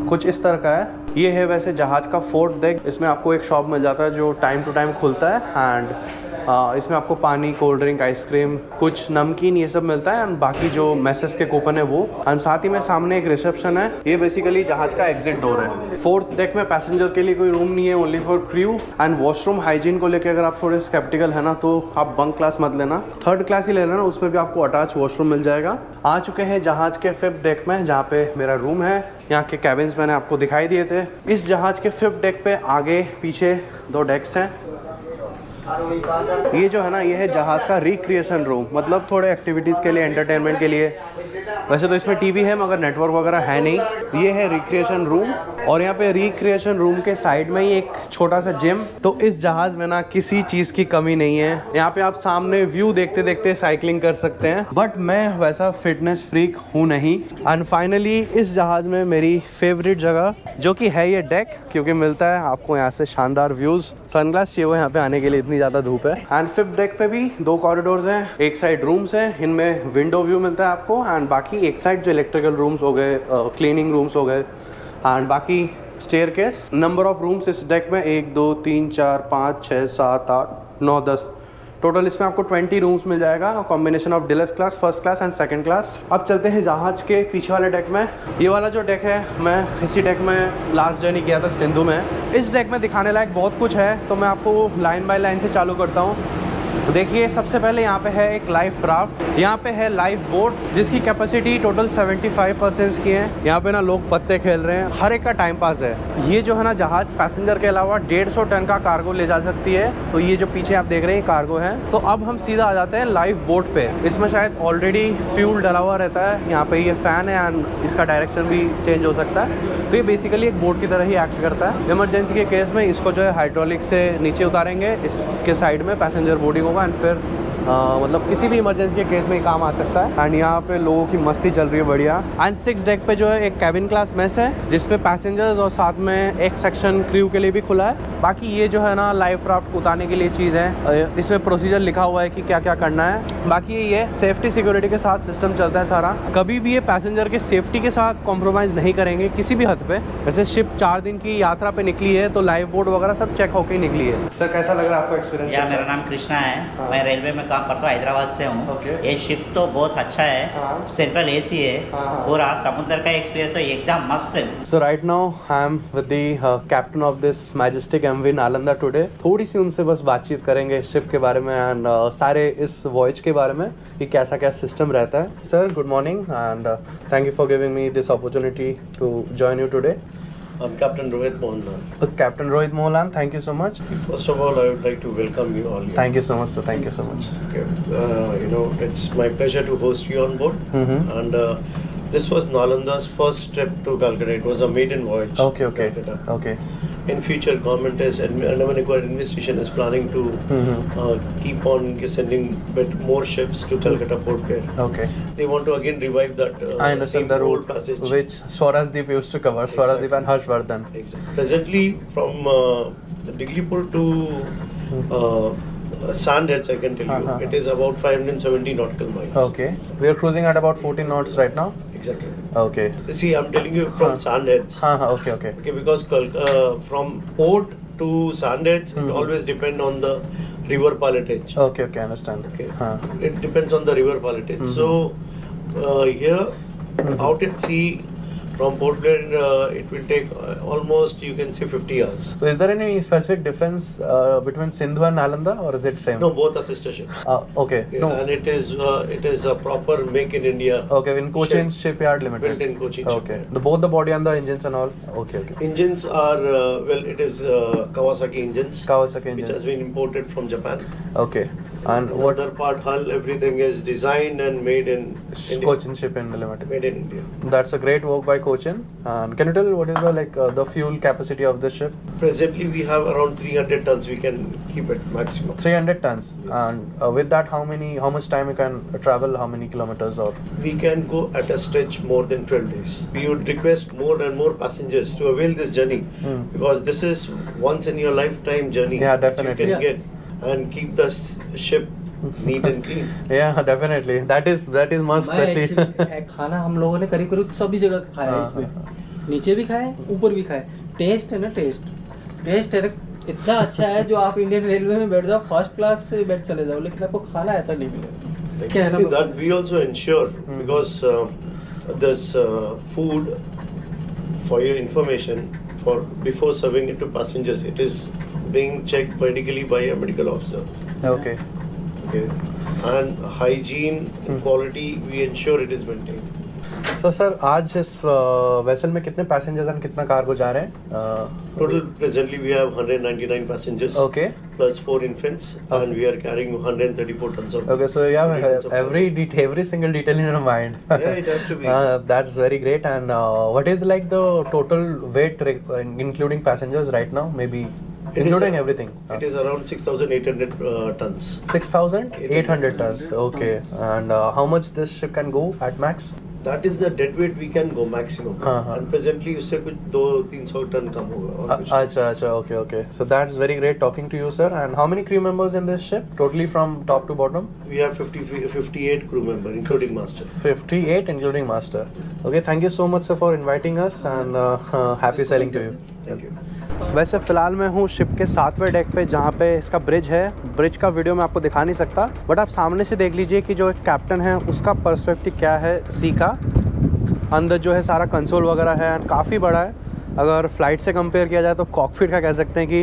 Speaker 1: कुछ इस तरह का है। ये है वैसे जहाज़ का 4th डेक। इसमें आपको एक शॉप मिल जाता है जो टाइम टू टाइम खुलता है। एंड इसमें आपको पानी, कोल्ड ड्रिंक, आइसक्रीम, कुछ नमकीन ये सब मिलता है। एंड बाकी जो मैसेज के कूपन है वो। एंड साथ ही में सामने एक रिसेप्शन है। ये बेसिकली जहाज़ का एग्जिट डोर है। 4th डेक में पैसेंजर के लिए कोई रूम नहीं है, only for crew. And washroom hygiene को लेकर अगर आप थोड़े स्केप्टिकल है ना, तो आप बंक क्लास मत लेना, 3rd क्लास ही ले लेना। उसमें भी आपको अटैच वॉशरूम मिल जाएगा। आ चुके हैं जहाज़ के 5th डेक में, जहाँ पे मेरा रूम है। यहाँ के कैबिन्स मैंने आपको दिखाई दिए थे। इस जहाज़ के 5th डेक पे आगे पीछे 2 डेक्स हैं। ये जो है ना, ये है जहाज़ का रिक्रिएशन रूम, मतलब थोड़े एक्टिविटीज़ के लिए, एंटरटेनमेंट के लिए। वैसे तो इसमें टीवी है मगर नेटवर्क वगैरह है नहीं। ये है रिक्रिएशन रूम, और यहाँ पे रिक्रिएशन रूम के साइड में ही एक छोटा सा जिम। तो इस जहाज़ में ना किसी चीज़ की कमी नहीं है। यहाँ पे आप सामने व्यू देखते देखते साइकिलिंग कर सकते हैं, बट मैं वैसा फिटनेस फ्रीक हूँ नहीं। एंड फाइनली इस जहाज़ में मेरी फेवरेट जगह जो कि है ये डेक, क्योंकि मिलता है आपको यहाँ से शानदार व्यूज़। सनग्लास चाहिए हुआ यहाँ पे आने के लिए, इतनी ज़्यादा धूप है। एंड फिफ्थ डेक पे भी 2 कॉरिडोर्स हैं, एक साइड रूम्स हैं, इनमें विंडो व्यू मिलता है आपको, एंड बाकी एक साइड जो इलेक्ट्रिकल रूम्स हो गए, क्लीनिंग रूम्स हो गए, एंड बाकी स्टेयरकेस। नंबर ऑफ रूम्स इस डेक में 1 2 3 4 5 6 7 8 9 10 टोटल इसमें आपको 20 रूम्स मिल जाएगा, combination of deluxe class, first class and second class. अब चलते हैं जहाज के पीछे वाले डेक में। ये वाला जो डेक है, मैं इसी डेक में लास्ट जर्नी किया था सिंधु में। इस डेक में दिखाने लायक बहुत कुछ है, तो मैं आपको लाइन बाय लाइन से चालू करता हूँ। देखिए, सबसे पहले यहाँ पे है एक लाइफ राफ्ट, यहाँ पे है लाइफ बोट जिसकी कैपेसिटी टोटल 75% की है। यहाँ पे ना लोग पत्ते खेल रहे हैं, हर एक का टाइम पास है। ये जो है ना जहाज पैसेंजर के अलावा 150 टन का कार्गो ले जा सकती है। तो ये जो पीछे आप देख रहे हैं कार्गो है। तो अब हम सीधा आ जाते हैं लाइफ बोट पे। इसमें शायद ऑलरेडी फ्यूल डला हुआ रहता है। यहाँ पे ये फैन है एंड इसका डायरेक्शन भी चेंज हो सकता है। तो ये बेसिकली एक बोट की तरह ही एक्ट करता है। इमरजेंसी के केस में इसको जो है हाइड्रोलिक से नीचे उतारेंगे, इसके साइड में पैसेंजर बोर्डिंग होगा, एंड फिर मतलब किसी भी इमरजेंसी के केस में काम आ सकता है। एंड यहाँ पे लोगों की मस्ती चल रही है बढ़िया। एंड 6 डेक पे जो है एक कैबिन क्लास मेस है, जिसपे पैसेंजर्स और साथ में एक सेक्शन क्रू के लिए भी खुला है। बाकी ये जो है ना लाइफ राफ्ट उतारने के लिए चीज़ है, इसमें प्रोसीजर लिखा हुआ है कि क्या क्या करना है। बाकी ये सेफ्टी सिक्योरिटी के साथ सिस्टम चलता है सारा। कभी भी ये पैसेंजर के सेफ्टी के साथ कॉम्प्रोमाइज़ नहीं करेंगे किसी भी हद पे। वैसे शिप 4 दिन की यात्रा पे निकली है, तो लाइफ बोर्ड वगैरह सब चेक होकर निकली है। सर, कैसा लग रहा है आपका एक्सपीरियंस?
Speaker 8: या मेरा नाम कृष्णा है, मैं रेलवे में काम करता हूँ, हैदराबाद से हूँ। ये शिप तो बहुत अच्छा है, सेंट्रल एसी है, पूरा समुद्र का एक्सपीरियंस एकदम मस्त है।
Speaker 1: So right now I am with the captain of this majestic MV Nalanda today। थोड़ी सी उनसे बस बातचीत करेंगे शिप के बारे में एंड सारे इस वॉयज के बारे में कि कैसा क्या सिस्टम रहता है। Sir, good morning and thank you for giving me this opportunity to join you today.
Speaker 9: I'm Captain Rohit Mohanlal.
Speaker 1: Captain Rohit Mohanlal, thank you so much.
Speaker 9: First of all, I would like to welcome you all here.
Speaker 1: Thank you so much, sir. Thank you so much.
Speaker 9: Okay. It's my pleasure to host you on board. And this was Nalanda's first trip to Calcutta. It was a maiden voyage.
Speaker 1: Okay.
Speaker 9: to Calcutta.
Speaker 1: Okay.
Speaker 9: In future, government is Andaman Nicobar Administration is planning to keep on sending more ships to Calcutta Port Pier.
Speaker 1: Okay.
Speaker 9: They want to again revive that.
Speaker 1: I understand the
Speaker 9: old
Speaker 1: route
Speaker 9: passage
Speaker 1: which Swarajdeep used to cover.
Speaker 9: Exactly.
Speaker 1: Swarajdeep and Harshvardhan.
Speaker 9: Exactly. Presently, from Diglipur to Sandheads, I can tell you, it is about 570 nautical miles.
Speaker 1: Okay. We are cruising at about 14 knots right now.
Speaker 9: Exactly.
Speaker 1: Okay.
Speaker 9: See, I'm telling you from Sandheads.
Speaker 1: Okay.
Speaker 9: Okay, because from port to Sandheads, it always depend on the river pilotage.
Speaker 1: Okay, I understand.
Speaker 9: Okay. It depends on the river pilotage. So here, out at sea, from Port Blair, it will take almost, you can say, 50 hours.
Speaker 1: So is there any specific difference between Sindhu and Nalanda, or is it same?
Speaker 9: No, both are sister ships.
Speaker 1: Okay. No.
Speaker 9: And it is a proper make in India.
Speaker 1: Okay, in Cochin Shipyard Limited.
Speaker 9: Built in Cochin.
Speaker 1: Okay. Both the body and the engines and all. Okay.
Speaker 9: Engines are it is Kawasaki engines.
Speaker 1: Kawasaki engines.
Speaker 9: Which has been imported from Japan.
Speaker 1: Okay. And
Speaker 9: what other part hull, everything is designed and made in India.
Speaker 1: Cochin Shipyard Limited.
Speaker 9: Made in India.
Speaker 1: That's a great work by Cochin. And can you tell what is the fuel capacity of this ship?
Speaker 9: Presently, we have around 300 tons. We can keep it maximum.
Speaker 1: 300 tons. Yes. And with that, how much time you can travel? How many kilometers or?
Speaker 9: We can go at a stretch more than 12 days. We would request more and more passengers to avail this journey because this is once in your lifetime journey.
Speaker 1: Yeah, definitely.
Speaker 9: You can get and keep the ship neat and clean.
Speaker 1: Yeah, definitely. That is must.
Speaker 2: Especially खाना हम लोगों ने करीब सभी जगह खाया है इसमें, नीचे भी खाए ऊपर भी खाए। टेस्ट है ना, टेस्ट है इतना अच्छा है जो आप इंडियन रेलवे में बैठ जाओ, फर्स्ट क्लास से बैठ चले जाओ, लेकिन आपको खाना ऐसा नहीं मिलेगा। क्या है ना,
Speaker 9: that we also ensure because there's food for your information for before serving it to passengers. It is being checked medically by a medical officer.
Speaker 1: Okay.
Speaker 9: And hygiene and quality, we ensure it is maintained.
Speaker 1: So sir आज इस vessel में कितने passengers and कितना cargo जा रहे हैं?
Speaker 9: Total presently we have 199 passengers.
Speaker 1: Okay.
Speaker 9: Plus 4 infants, and we are carrying 134 tons of.
Speaker 1: Okay, so you have
Speaker 9: tons of
Speaker 1: every single detail in your mind.
Speaker 9: Yeah, it has to be.
Speaker 1: That's very great. And what is like the total weight including passengers right now? Maybe including everything.
Speaker 9: It is around 6,800 tons.
Speaker 1: 6,800 tons. Okay. And how much this ship can go at max?
Speaker 9: That is the dead weight we can go maximum. And presently उससे कुछ 200-300 ton कम होगा और कुछ
Speaker 1: अच्छा, okay. So that's very great talking to you, sir. And how many crew members in this ship? Totally from top to bottom?
Speaker 9: We have 58 crew members, including master.
Speaker 1: 58 including master. Okay, thank you so much, sir, for inviting us, and happy sailing to you.
Speaker 9: Thank you.
Speaker 1: वैसे फ़िलहाल मैं हूँ ship के 7वें deck पे, जहाँ पे इसका bridge है। ब्रिज का वीडियो मैं आपको दिखा नहीं सकता, बट आप सामने से देख लीजिए कि जो एक कैप्टन है उसका पर्सपेक्टिव क्या है सी का। अंदर जो है सारा कंसोल वगैरह है, काफ़ी बड़ा है। अगर फ़्लाइट से कंपेयर किया जाए तो कॉकपिट का कह सकते हैं कि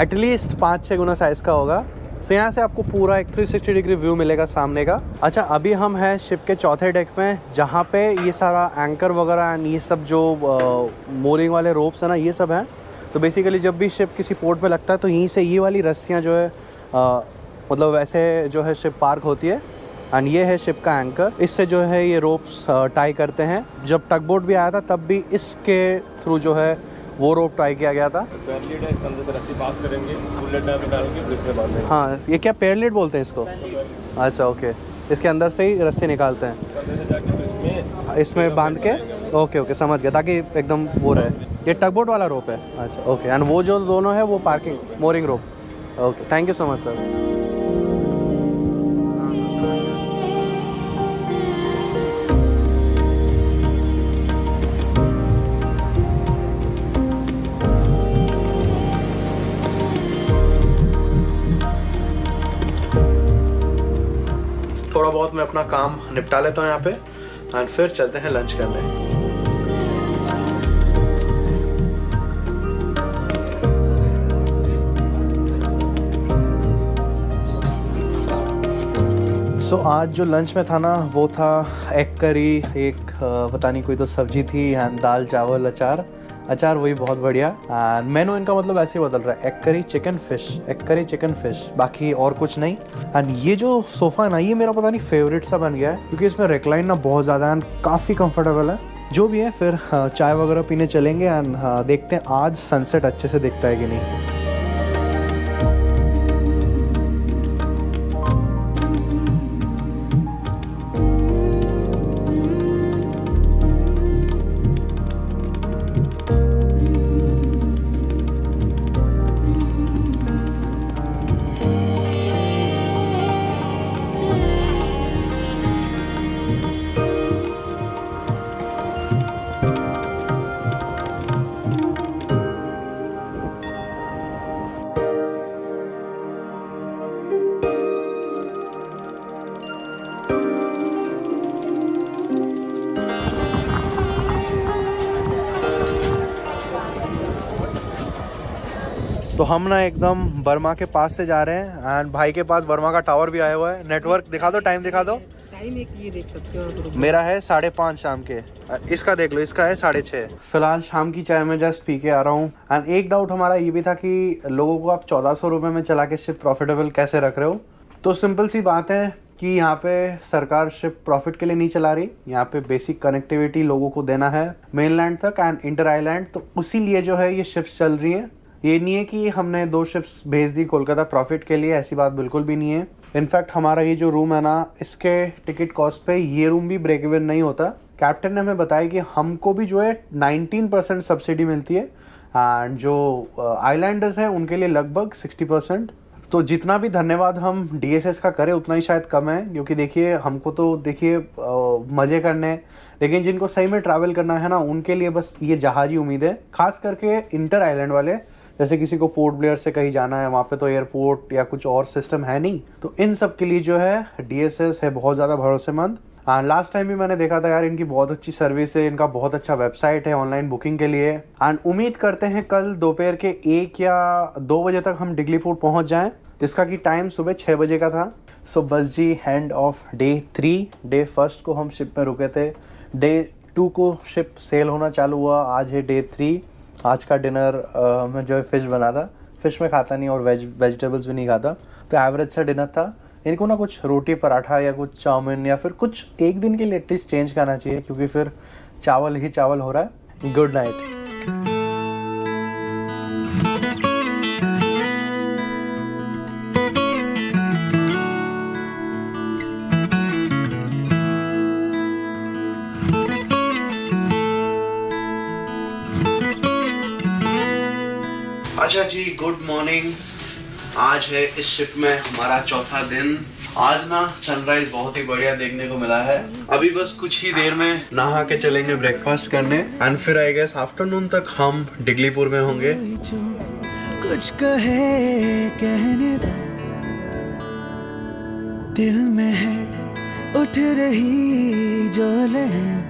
Speaker 1: एटलीस्ट 5-6 गुना साइज़ का होगा। तो यहाँ से आपको पूरा एक 360 डिग्री व्यू मिलेगा सामने का। अच्छा, अभी हम हैं शिप के 4थे डेक में, जहाँ पे ये सारा एंकर वगैरह एंड ये सब जो मोरिंग वाले रोप्स है ना, ये सब हैं। तो बेसिकली जब भी शिप किसी पोर्ट पे लगता है तो यहीं से ये वाली रस्सियाँ जो है मतलब वैसे जो है शिप पार्क होती है। एंड ये है शिप का एंकर, इससे जो है ये रोप्स टाई करते हैं। जब टग बोट भी आया था तब भी इसके थ्रू जो है वो रोप टाई किया गया था। हाँ, ये क्या पेयरलेट बोलते हैं इसको? अच्छा, ओके। इसके अंदर से ही रस्सी निकालते हैं, इसमें बांध के। ओके, समझ गया, ताकि एकदम वो रहे। ये टग बोट वाला रोप है? अच्छा, ओके। एंड वो जो दोनों है वो parking mooring rope. Okay, thank you so much sir. थोड़ा बहुत मैं अपना काम निपटा लेता हूँ यहाँ पे, एंड फिर चलते हैं लंच करने। सो आज जो लंच में था ना, वो था एग करी, एक पता नहीं कोई तो सब्जी थी, एंड दाल चावल अचार वही बहुत बढ़िया। एंड मेनू इनका मतलब ऐसे ही बदल रहा है, एग करी चिकन फिश, बाकी और कुछ नहीं। एंड ये जो सोफ़ा है ना, ये मेरा पता नहीं फेवरेट सा बन गया है, क्योंकि इसमें रिक्लाइन ना बहुत ज़्यादा है, काफ़ी कंफर्टेबल है। जो भी है, फिर चाय वगैरह पीने चलेंगे, एंड देखते हैं आज सनसेट अच्छे से दिखता है कि नहीं। तो हम ना एकदम बर्मा के पास से जा रहे हैं, एंड भाई के पास बर्मा का टावर भी आया हुआ है। नेटवर्क दिखा दो, टाइम दिखा दो।
Speaker 2: टाइम एक ये देख सकते हो,
Speaker 1: मेरा है 5:30 शाम के, इसका देख लो, इसका है 6:30। फिलहाल शाम की चाय में जस्ट पी के आ रहा हूँ। एंड एक डाउट हमारा ये भी था कि लोगों को आप 1400 रुपये में चला के शिप प्रॉफिटेबल कैसे रख रहे हो? तो सिंपल सी बात है कि यहाँ पे सरकार शिप प्रॉफिट के लिए नहीं चला रही। यहाँ पे बेसिक कनेक्टिविटी लोगों को देना है मेनलैंड तक एंड इंटर आइलैंड, तो उसी लिए जो है ये शिप्स चल रही हैं। ये नहीं है कि हमने 2 शिप्स भेज दी कोलकाता प्रॉफिट के लिए, ऐसी बात बिल्कुल भी नहीं है। इनफैक्ट हमारा ये जो रूम है ना, इसके टिकट कॉस्ट पे ये रूम भी ब्रेक इवन नहीं होता। कैप्टन ने हमें बताया कि हमको भी जो है 19% सब्सिडी मिलती है, एंड जो आइलैंडर्स हैं उनके लिए लगभग 60%। तो जितना भी धन्यवाद हम DSS का करें उतना ही शायद कम है, क्योंकि देखिए हमको तो देखिए मज़े करने, लेकिन जिनको सही में ट्रैवल करना है ना, उनके लिए बस ये जहाज़ ही उम्मीद है। खास करके इंटर आइलैंड वाले, जैसे किसी को पोर्ट ब्लेयर से कहीं जाना है, वहाँ पे तो एयरपोर्ट या कुछ और सिस्टम है नहीं, तो इन सब के लिए जो है DSS है बहुत ज़्यादा भरोसेमंद। लास्ट टाइम भी मैंने देखा था यार, इनकी बहुत अच्छी सर्विस है, इनका बहुत अच्छा वेबसाइट है ऑनलाइन बुकिंग के लिए। एंड उम्मीद करते हैं कल दोपहर के 1 या 2 बजे तक हम डिगलीपोर्ट पहुँच जाएँ, जिसका कि टाइम सुबह 6 बजे का था। सो बस जी, हैंड ऑफ डे 3। डे 1 को हम शिप में रुके थे, डे 2 को शिप सेल होना चालू हुआ। आज है डे 3। आज का डिनर मैं जो है फ़िश बना था। फ़िश में खाता नहीं और वेजिटेबल्स भी नहीं खाता, तो एवरेज सा डिनर था। इनको ना कुछ रोटी पराठा या कुछ चाउमीन या फिर कुछ एक दिन के लिए एटलीस्ट चेंज करना चाहिए, क्योंकि फिर चावल ही चावल हो रहा है। Good night. अच्छा जी, गुड मॉर्निंग। आज है इस शिप में हमारा चौथा दिन। आज ना सनराइज बहुत ही बढ़िया देखने को मिला है। अभी बस कुछ ही देर में नहा के चलेंगे ब्रेकफास्ट करने एंड फिर आई गेस आफ्टरनून तक हम डिगलीपुर में होंगे।
Speaker 5: कुछ कहे कहने दो, दिल में है उठ रही जो लहर,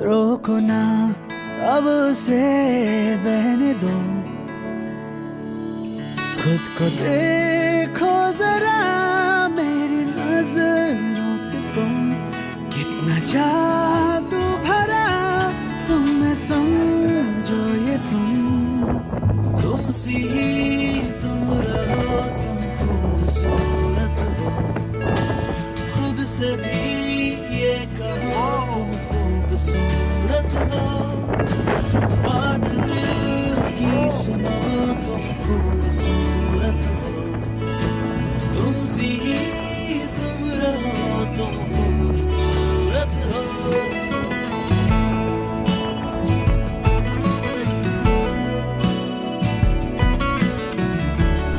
Speaker 5: रोको ना अब उसे बहने दो। खुद को देखो जरा मेरी नजरों से तुम, कितना जादू भरा तुम में, समझो ये तुम सी तुम रहो, तुम खूबसूरत हो, खुद से भी ये कहो तुम खूबसूरत हो, बात दिल की सुनो तुम खूबसूरत हो, तुम सी तुम रहो तुम खूबसूरत हो।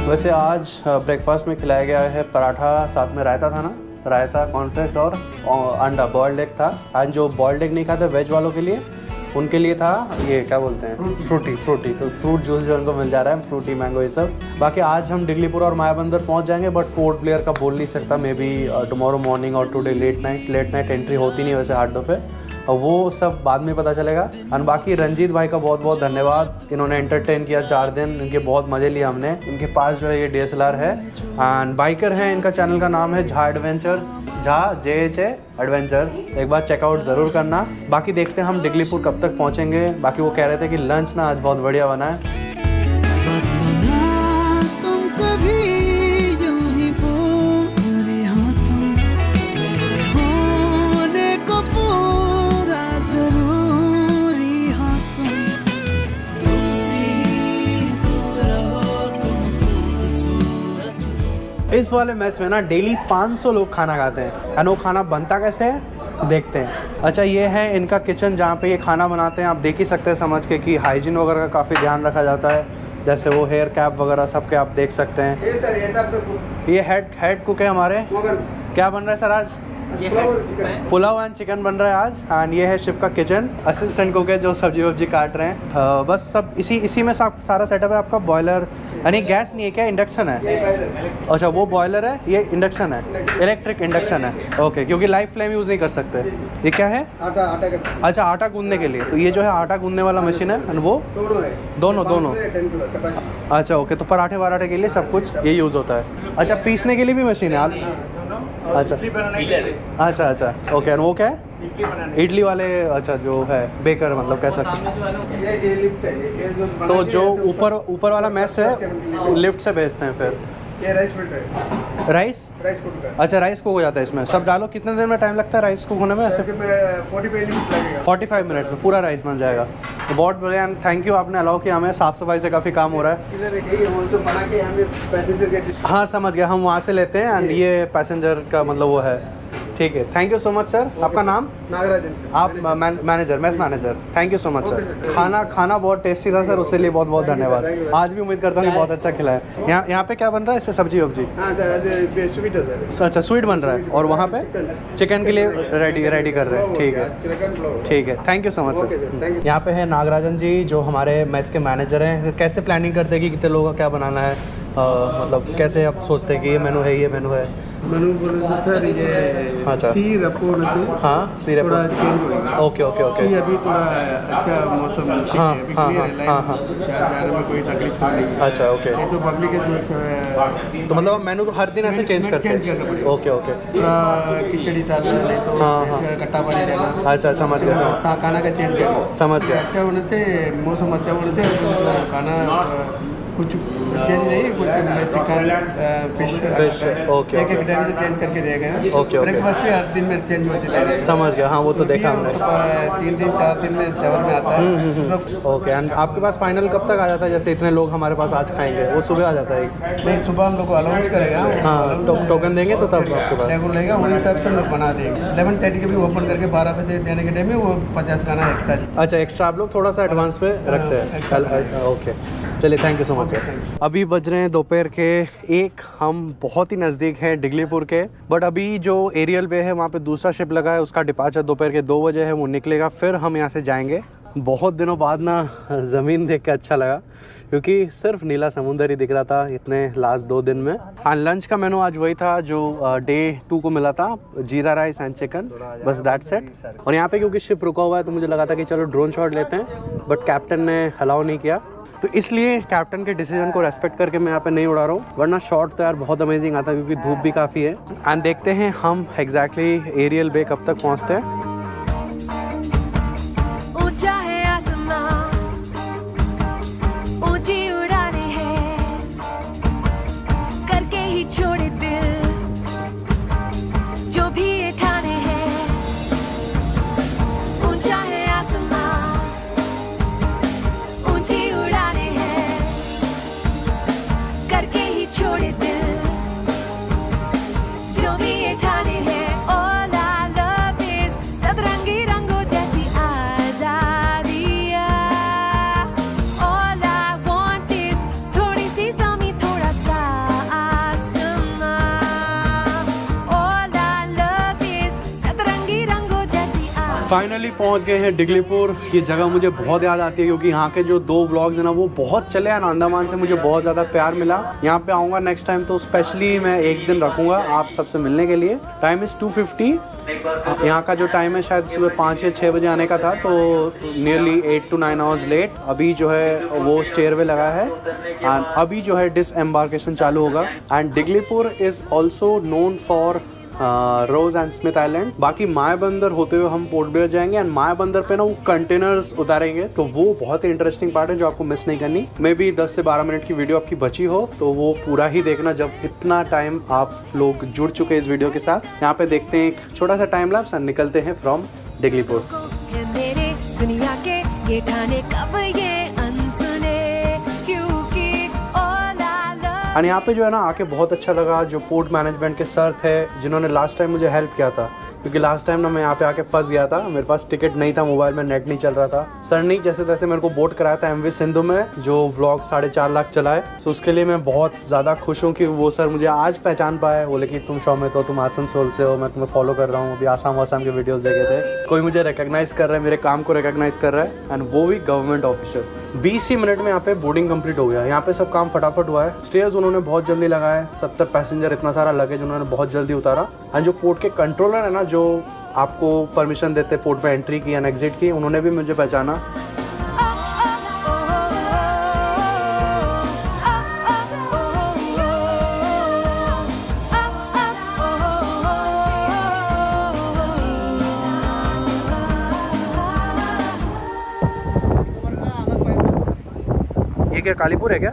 Speaker 1: वैसे आज ब्रेकफास्ट में खिलाया गया है पराठा, साथ में रायता था ना, रायता, कॉर्नफ्लेक्स और अंडा, बॉइल्ड एग था। आज जो बॉइल्ड एग नहीं खाते वेज वालों के लिए, उनके लिए था ये क्या बोलते हैं, फ्रूटी। तो फ्रूट जूस जो उनको मिल जा रहा है, फ्रूटी मैंगो ये सब। बाकी आज हम डिगलीपुर और मायाबंदर पहुंच जाएंगे, बट पोर्ट ब्लेयर का बोल नहीं सकता। मे बी टुमारो मॉर्निंग और टुडे लेट नाइट एंट्री होती नहीं वैसे हार्डो पे, और वो सब बाद में पता चलेगा। और बाकी रंजीत भाई का बहुत बहुत धन्यवाद, इन्होंने एंटरटेन किया 4 दिन, इनके बहुत मज़े लिए हमने। इनके पास जो है ये DSLR है एंड बाइकर हैं। इनका चैनल का नाम है Jha adventures, Jha JHA adventures. एक बार चेकआउट ज़रूर करना। बाकी देखते हैं हम डिगलीपुर कब तक पहुँचेंगे। बाकी वो कह रहे थे कि लंच ना आज बहुत बढ़िया बना है। इस वाले मेस में ना डेली 500 लोग खाना खाते हैं, एंड वो खाना बनता कैसे है देखते हैं। अच्छा, ये है इनका किचन जहाँ पे ये खाना बनाते हैं। आप देख ही सकते हैं समझ के कि हाइजीन वगैरह का काफ़ी ध्यान रखा जाता है, जैसे वो हेयर कैप वगैरह सब के आप देख सकते हैं। ये हेड कुक है हमारे। क्या बन रहा है सर आज? पुलाव एंड चिकन बन रहा है आज। एंड ये है शिप का किचन। असिस्टेंट कुक है जो सब्जी वब्जी काट रहे हैं। बस सब इसी में सारा सेटअप है आपका। बॉयलर यानी गैस नहीं है क्या, इंडक्शन है? अच्छा, वो बॉयलर है, ये इंडक्शन है, इलेक्ट्रिक इंडक्शन है। ओके, क्योंकि लाइव फ्लेम यूज़ नहीं कर सकते। ये क्या है? आटा। अच्छा, आटा गूंदने के लिए। तो ये जो है आटा गूंदने वाला मशीन है, एंड वो दोनों। अच्छा ओके, तो पराठे वराठे के लिए सब कुछ ये यूज़ होता है। अच्छा, पीसने के लिए भी मशीन है आप? अच्छा ओके। वो क्या है? इडली वाले। अच्छा, जो है बेकर, मतलब कैसा?
Speaker 6: ये लिफ्ट है।
Speaker 1: तो जो ऊपर वाला मैस है लिफ्ट से भेजते हैं फिर।
Speaker 6: ये राइस फिल्टर है।
Speaker 1: राइस
Speaker 6: कुक का।
Speaker 1: अच्छा, राइस कुक हो जाता है इसमें। सब डालो। कितने देर में टाइम लगता है राइस कुक होने में? ऐसे 45 मिनट्स में पूरा राइस बन जाएगा। तो बहुत बढ़िया, थैंक यू, आपने अलाउ किया हमें। साफ़ सफाई से काफ़ी काम हो रहा है। हाँ, समझ गया, हम वहाँ से लेते हैं एंड ये पैसेंजर का मतलब वो है। ठीक है, thank you so much sir. आपका नाम?
Speaker 6: नागराजन सर।
Speaker 1: आप manager, mess manager. Thank you so much sir. खाना बहुत टेस्टी था सर, उसके लिए बहुत बहुत धन्यवाद। आज भी उम्मीद करता हूँ कि बहुत अच्छा खिलाया। यहाँ पे क्या बन रहा है इससे? सब्जी वब्जी?
Speaker 6: हाँ सर, स्वीट है सर।
Speaker 1: अच्छा, स्वीट बन रहा है। और वहाँ पे चिकन के लिए रेडी कर रहे हैं। ठीक है, thank you so much sir. यहाँ पे है नागराजन जी जो हमारे मेस के मैनेजर हैं। कैसे प्लानिंग करते हैं कि कितने लोगों का क्या बनाना है? मतलब कैसे आप सोचते हैं कि ये मेनू है, ये मेनू है?
Speaker 6: मेनू बोले तो सर ये
Speaker 1: अच्छा।
Speaker 6: सी रपो से
Speaker 1: हाँ, सी रपो।
Speaker 6: थोड़ा चेंज होगा।
Speaker 1: Okay okay okay.
Speaker 6: सी अभी थोड़ा अच्छा मौसम ठीक
Speaker 1: हाँ,
Speaker 6: है, अभी
Speaker 1: हाँ,
Speaker 6: क्लियर है,
Speaker 1: हाँ, हाँ,
Speaker 6: जाने में कोई तकलीफ तो नहीं है।
Speaker 1: अच्छा ओके।
Speaker 6: ये तो पब्लिक है
Speaker 1: तो मतलब मेनू तो हर दिन ऐसे चेंज करते
Speaker 6: चेंज करना
Speaker 1: हैं?
Speaker 6: पड़ेगा।
Speaker 1: Okay okay.
Speaker 6: थोड़ा खिचड़ी डालना नहीं तो
Speaker 1: हाँ, हाँ।
Speaker 6: इसका कट्टा पानी देना।
Speaker 1: अच्छा समझ गया
Speaker 6: खाना का चेंज करना।
Speaker 1: समझ गया।
Speaker 6: अच्छा होने से मौसम अच्छा होने से खाना कुछ चेंज नहीं, कुछ चिकन
Speaker 1: फिश ओके
Speaker 6: एक एक टाइम से चेंज करके देगा।
Speaker 1: Okay, okay.
Speaker 6: ब्रेकफास्ट भी हर दिन में चेंज होते रहेगा।
Speaker 1: समझ गया, हाँ वो तो देखा हमने।
Speaker 6: 3 दिन 4 दिन में 7 में आता है।
Speaker 1: ओके। एंड आपके पास फाइनल कब तक आ जाता है? जैसे इतने लोग हमारे पास आज खाएंगे, वो सुबह आ जाता है?
Speaker 6: नहीं, सुबह हम लोग को अलाउंस करेगा।
Speaker 1: हाँ, टोकन देंगे तो तब आपके पास
Speaker 6: टेबल रहेगा, वही हिसाब से हम लोग बना देंगे। 11:30 के भी ओपन करके 12 बजे देने के टाइम में वो 50 खाना एक्स्ट्रा।
Speaker 1: अच्छा, एक्स्ट्रा आप लोग थोड़ा सा एडवांस में रखते हैं कल? ओके, चलिए thank you so much sir. अभी बज रहे हैं दोपहर के 1। हम बहुत ही नज़दीक हैं डिगलीपुर के, बट अभी जो एरियल बे है वहाँ पे दूसरा शिप लगा है, उसका डिपार्चर दोपहर के 2 बजे है, वो निकलेगा, फिर हम यहाँ से जाएंगे। बहुत दिनों बाद ना ज़मीन देख के अच्छा लगा, क्योंकि सिर्फ नीला समुंदर ही दिख रहा था इतने लास्ट 2 दिन में। एंड लंच का मेनू आज वही था जो डे 2 को मिला था, जीरा राइस एंड चिकन, बस दैट्स इट। और यहाँ पे क्योंकि शिप रुका हुआ है तो मुझे लगा था कि चलो ड्रोन शॉट लेते हैं, बट कैप्टन ने अलाउ नहीं किया, तो इसलिए कैप्टन के डिसीजन को रेस्पेक्ट करके मैं यहाँ पे नहीं उड़ा रहा हूँ, वरना शॉट तो यार बहुत अमेजिंग आता क्योंकि धूप भी काफ़ी है। एंड देखते हैं हम एग्जैक्टली एरियल बे कब तक पहुँचते हैं।
Speaker 10: ऊंचा है आसमां, ऊंची उड़ाने हैं, करके ही छोड़े दिल जो भी ये ठाने हैं। ऊंचा है आसमां, ऊंची उड़ाने हैं, करके ही छोड़े दिल जो भी ये ठाने हैं। All I love is सतरंगी रंगों जैसी आजादियाँ। All I want is थोड़ी सी ज़मीं, थोड़ा सा आसमां। All I love is सतरंगी रंगों जैसी
Speaker 1: फाइनली पहुंच गए हैं डिगलीपुर। ये जगह मुझे बहुत याद आती है क्योंकि यहाँ के जो 2 व्लॉग्स हैं ना वो बहुत चले हैं, अंडमान से मुझे बहुत ज़्यादा प्यार मिला। यहाँ पे आऊँगा नेक्स्ट टाइम तो स्पेशली मैं एक दिन रखूँगा आप सबसे मिलने के लिए। Time is 2:50। यहाँ का जो टाइम है शायद सुबह 5 या 6 बजे आने का था, तो नियरली 8 to 9 आवर्स लेट। अभी जो है वो स्टेयरवे लगा है एंड अभी जो है डिसएम्बार्केशन चालू होगा। And Diglipur is also known for Ross and Smith Island. बाकी माया बंदर होते हुए हम पोर्ट ब्लेयर जाएंगे एंड माया बंदर पे ना वो कंटेनर्स उतारेंगे, तो वो बहुत ही इंटरेस्टिंग पार्ट है जो आपको मिस नहीं करनी। मे बी 10 से 12 मिनट की वीडियो आपकी बची हो तो वो पूरा ही देखना, जब इतना टाइम आप लोग जुड़ चुके हैं इस वीडियो के साथ। यहाँ पे देखते हैं एक छोटा सा टाइम लैप्स एंड निकलते हैं फ्रॉम डिगलीपुर।
Speaker 10: मेरे दुनिया के ये ठाने कब ये अनसुने, क्योंकि
Speaker 1: एंड यहाँ पे जो है ना आके बहुत अच्छा लगा। जो पोर्ट मैनेजमेंट के सर थे जिन्होंने लास्ट टाइम मुझे हेल्प किया था, क्योंकि लास्ट टाइम ना मैं यहाँ पे आके फंस गया था, मेरे पास टिकट नहीं था, मोबाइल में नेट नहीं चल रहा था। सर ने जैसे तैसे मेरे को बोट कराया था MV सिंधु में, जो व्लॉग 4.5 लाख चला है। सो उसके लिए मैं बहुत ज़्यादा खुश हूँ कि वो सर मुझे आज पहचान पाए, बोले कि तुम शौमित हो, तुम आसनसोल से हो, मैं तुम्हें फॉलो कर रहा हूँ। अभी आसाम वासाम के वीडियोज़ देखे थे, कोई मुझे रिकॉग्नाइज़ कर रहा है, मेरे काम को रिकॉग्नाइज़ कर रहा है, एंड वो भी गवर्नमेंट ऑफिसर। 20 ही मिनट में यहाँ पे बोर्डिंग कंप्लीट हो गया। यहाँ पे सब काम फटाफट हुआ है। स्टेयर्स उन्होंने बहुत जल्दी लगाए, 70 पैसेंजर, इतना सारा लगेज उन्होंने बहुत जल्दी उतारा। एंड जो पोर्ट के कंट्रोलर है ना, जो आपको परमिशन देते पोर्ट पे एंट्री की एंड एग्जिट की, उन्होंने भी मुझे पहचाना। ये क्या कालीपुर है क्या?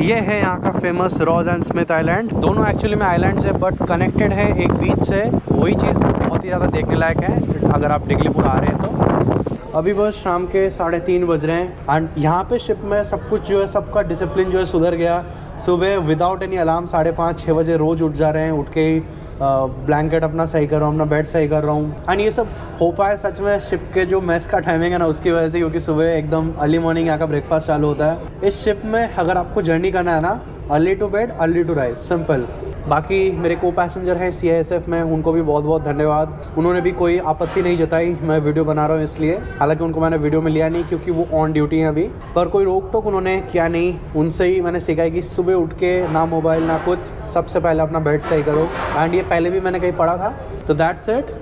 Speaker 1: ये है यहाँ का famous Ross and Smith Island. दोनों एक्चुअली में आइलैंड्स है बट कनेक्टेड है एक बीच से। वही चीज़ बहुत ही ज़्यादा देखने लायक है अगर आप डिगलीपुर आ रहे हैं तो। अभी बस शाम के 3:30 बज रहे हैं एंड यहाँ पे शिप में सब कुछ जो है, सबका डिसिप्लिन जो है सुधर गया। सुबह विदाउट एनी अलार्म 5:30-6 बजे रोज़ उठ जा रहे हैं। उठ के ही ब्लैंकेट अपना सही कर रहा हूँ, अपना बेड सही कर रहा हूँ। एंड ये सब हो पाए सच में शिप के जो मेस का टाइमिंग है ना उसकी वजह से, क्योंकि सुबह एकदम अर्ली मॉर्निंग यहाँ का ब्रेकफास्ट चालू होता है। इस शिप में अगर आपको जर्नी करना है ना, early to bed early to rise, simple. बाकी मेरे को पैसेंजर हैं CISF में, उनको भी बहुत बहुत धन्यवाद। उन्होंने भी कोई आपत्ति नहीं जताई मैं वीडियो बना रहा हूँ इसलिए। हालांकि उनको मैंने वीडियो में लिया नहीं क्योंकि वो ऑन ड्यूटी हैं अभी, पर कोई रोक टोक उन्होंने किया नहीं। उनसे ही मैंने सीखा है कि सुबह उठ के ना मोबाइल ना कुछ, सबसे पहले अपना बेड सही करो। एंड ये पहले भी मैंने कहीं पढ़ा था। सो दैट्स इट,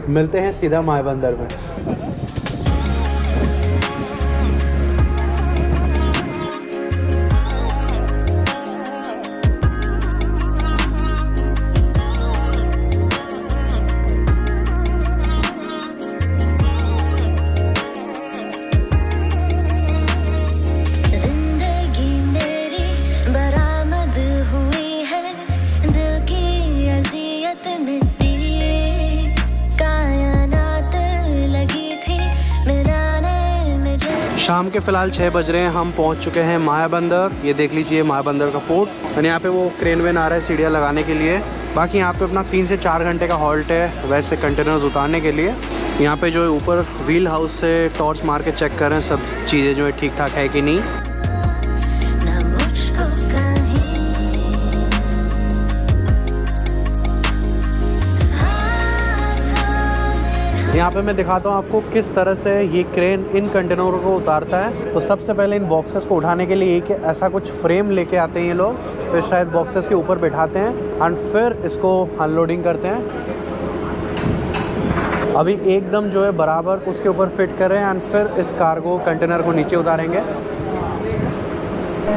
Speaker 1: मिलते हैं सीधा मायाबंदर में।
Speaker 10: जिंदगी मेरी बरामद हुई है, दिल की अज़ियत मिटी, कायनात लगी थी मिलाने में जैसे।
Speaker 1: शाम के फ़िलहाल 6 बज रहे हैं, हम पहुंच चुके हैं मायाबंदर। ये देख लीजिए मायाबंदर का पोर्ट। और यहाँ पे वो क्रेन वेन आ रहा है सीढ़ियाँ लगाने के लिए। बाकी यहाँ पे अपना 3 से 4 घंटे का हॉल्ट है वैसे कंटेनर्स उतारने के लिए। यहाँ पे जो है ऊपर व्हील हाउस से टॉर्च मार के चेक कर रहे हैं सब चीज़ें जो है ठीक ठाक है कि नहीं।
Speaker 10: ना मुझको कहीं
Speaker 1: यहाँ पे मैं दिखाता हूँ आपको किस तरह से ये क्रेन इन कंटेनरों को उतारता है। तो सबसे पहले इन बॉक्सेस को उठाने के लिए एक ऐसा कुछ फ्रेम लेके आते हैं ये लोग, फिर शायद बॉक्सेस के ऊपर बैठाते हैं एंड फिर इसको अनलोडिंग करते हैं। अभी एकदम जो है बराबर उसके ऊपर फिट करें एंड फिर इस कार्गो कंटेनर को नीचे उतारेंगे।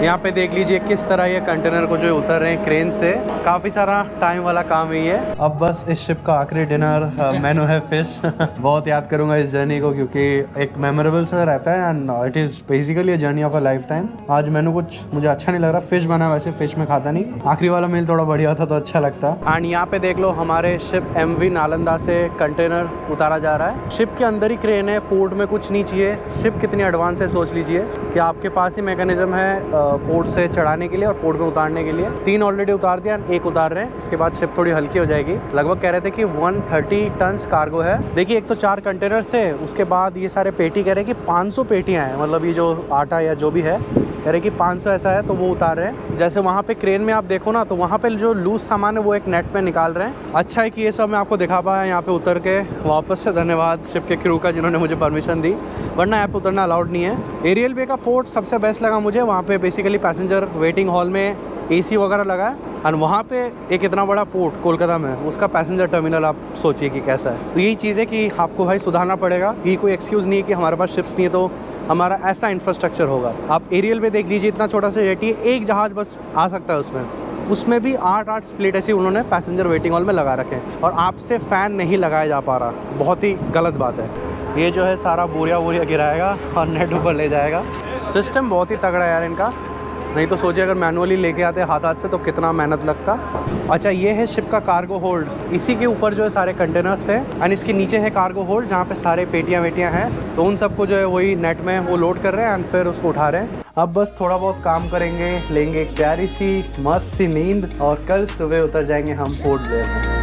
Speaker 1: यहाँ पे देख लीजिए किस तरह ये कंटेनर को जो है उतर रहे हैं क्रेन से। काफ़ी सारा टाइम वाला काम है ये। अब बस इस शिप का आखिरी डिनर मेनू है फिश। बहुत याद करूँगा इस जर्नी को क्योंकि एक मेमोरेबल सा रहता है and it is basically a journey of a life time. आज मेनू कुछ मुझे अच्छा नहीं लग रहा। फिश बना, वैसे फिश में खाता नहीं, आखिरी वाला मील थोड़ा बढ़िया था तो अच्छा लगता। एंड यहाँ पे देख लो हमारे शिप MV नालंदा से कंटेनर उतारा जा रहा है। शिप के अंदर ही क्रेन है, पोर्ट में कुछ नहीं चाहिए। शिप कितनी एडवांस है सोच लीजिए कि आपके पास ही मैकेनिज्म है पोर्ट से चढ़ाने के लिए और पोर्ट में उतारने के लिए। 3 ऑलरेडी उतार दिया, 1 उतार रहे हैं। इसके बाद शिप थोड़ी हल्की हो जाएगी। लगभग कह रहे थे कि 130 टन्स कार्गो है। देखिए एक तो 4 कंटेनर से, उसके बाद ये सारे पेटी कह रहे हैं कि 500 पेटियां हैं, मतलब ये जो आटा या जो भी है कह रहे कि 500 ऐसा है, तो वो उतार रहे हैं। जैसे वहाँ पे क्रेन में आप देखो ना, तो वहाँ पे जो लूज सामान है वो एक नेट में निकाल रहे हैं। अच्छा है कि ये सब मैं आपको दिखा पाया यहाँ पे उतर के। वापस से धन्यवाद शिप के क्रू का जिन्होंने मुझे परमिशन दी, वरना यहाँ पे उतरना अलाउड नहीं है। एरियल बे का पोर्ट सबसे बेस्ट लगा मुझे। वहाँ पे बेसिकली पैसेंजर वेटिंग हॉल में AC वगैरह लगा है और वहाँ पे एक इतना बड़ा पोर्ट कोलकाता में, उसका पैसेंजर टर्मिनल आप सोचिए कि कैसा है। तो यही चीज़ है कि आपको भाई सुधारना पड़ेगा। ये कोई एक्सक्यूज़ नहीं है कि हमारे पास शिप्स नहीं है तो हमारा ऐसा इंफ्रास्ट्रक्चर होगा। आप एरियल में देख लीजिए, इतना छोटा सा जेटी है, एक जहाज़ बस आ सकता है उसमें भी 8 स्प्लिट ऐसी उन्होंने पैसेंजर वेटिंग हॉल में लगा रखे हैं और आपसे फ़ैन नहीं लगाया जा पा रहा। बहुत ही गलत बात है। ये जो है सारा बोरिया गिराएगा और नेट ऊपर ले जाएगा। सिस्टम बहुत ही तगड़ा है यार इनका। नहीं तो सोचिए अगर मैनुअली लेके आते हाथ से तो कितना मेहनत लगता। अच्छा ये है शिप का कार्गो होल्ड, इसी के ऊपर जो है सारे कंटेनर्स थे एंड इसके नीचे है कार्गो होल्ड जहाँ पे सारे पेटियाँ वेटियाँ हैं। तो उन सबको जो है वही नेट में वो लोड कर रहे हैं एंड फिर उसको उठा रहे हैं। अब बस थोड़ा बहुत काम करेंगे, लेंगे एक प्यारी सी मस्त सी नींद और कल सुबह उतर जाएंगे हम पोर्ट ब्लेयर में।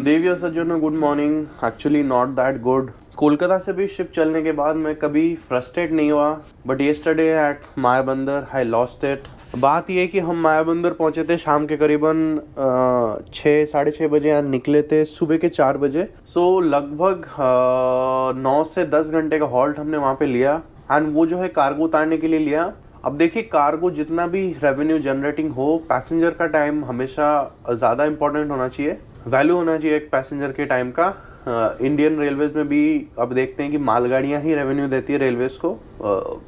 Speaker 1: देवी और सज्जनों good morning. Actually not that good. Kolkata से भी शिप चलने के बाद मैं कभी फ्रस्ट्रेट नहीं हुआ, but yesterday at Mayabunder I lost it. बात ये कि हम मायाबंदर पहुंचे थे शाम के करीबन 6-6:30 बजे, यहाँ निकले थे सुबह के 4 बजे। सो लगभग 9 से 10 घंटे का हॉल्ट हमने वहाँ पे लिया एंड वो जो है कार्गो उतारने के लिए लिया। अब देखिए कार्गो जितना भी रेवेन्यू जनरेटिंग हो, पैसेंजर का टाइम हमेशा ज़्यादा इंपॉर्टेंट होना चाहिए, वैल्यू होना चाहिए एक पैसेंजर के टाइम का। इंडियन रेलवेज में भी अब देखते हैं कि मालगाड़ियाँ ही रेवेन्यू देती है रेलवेज को,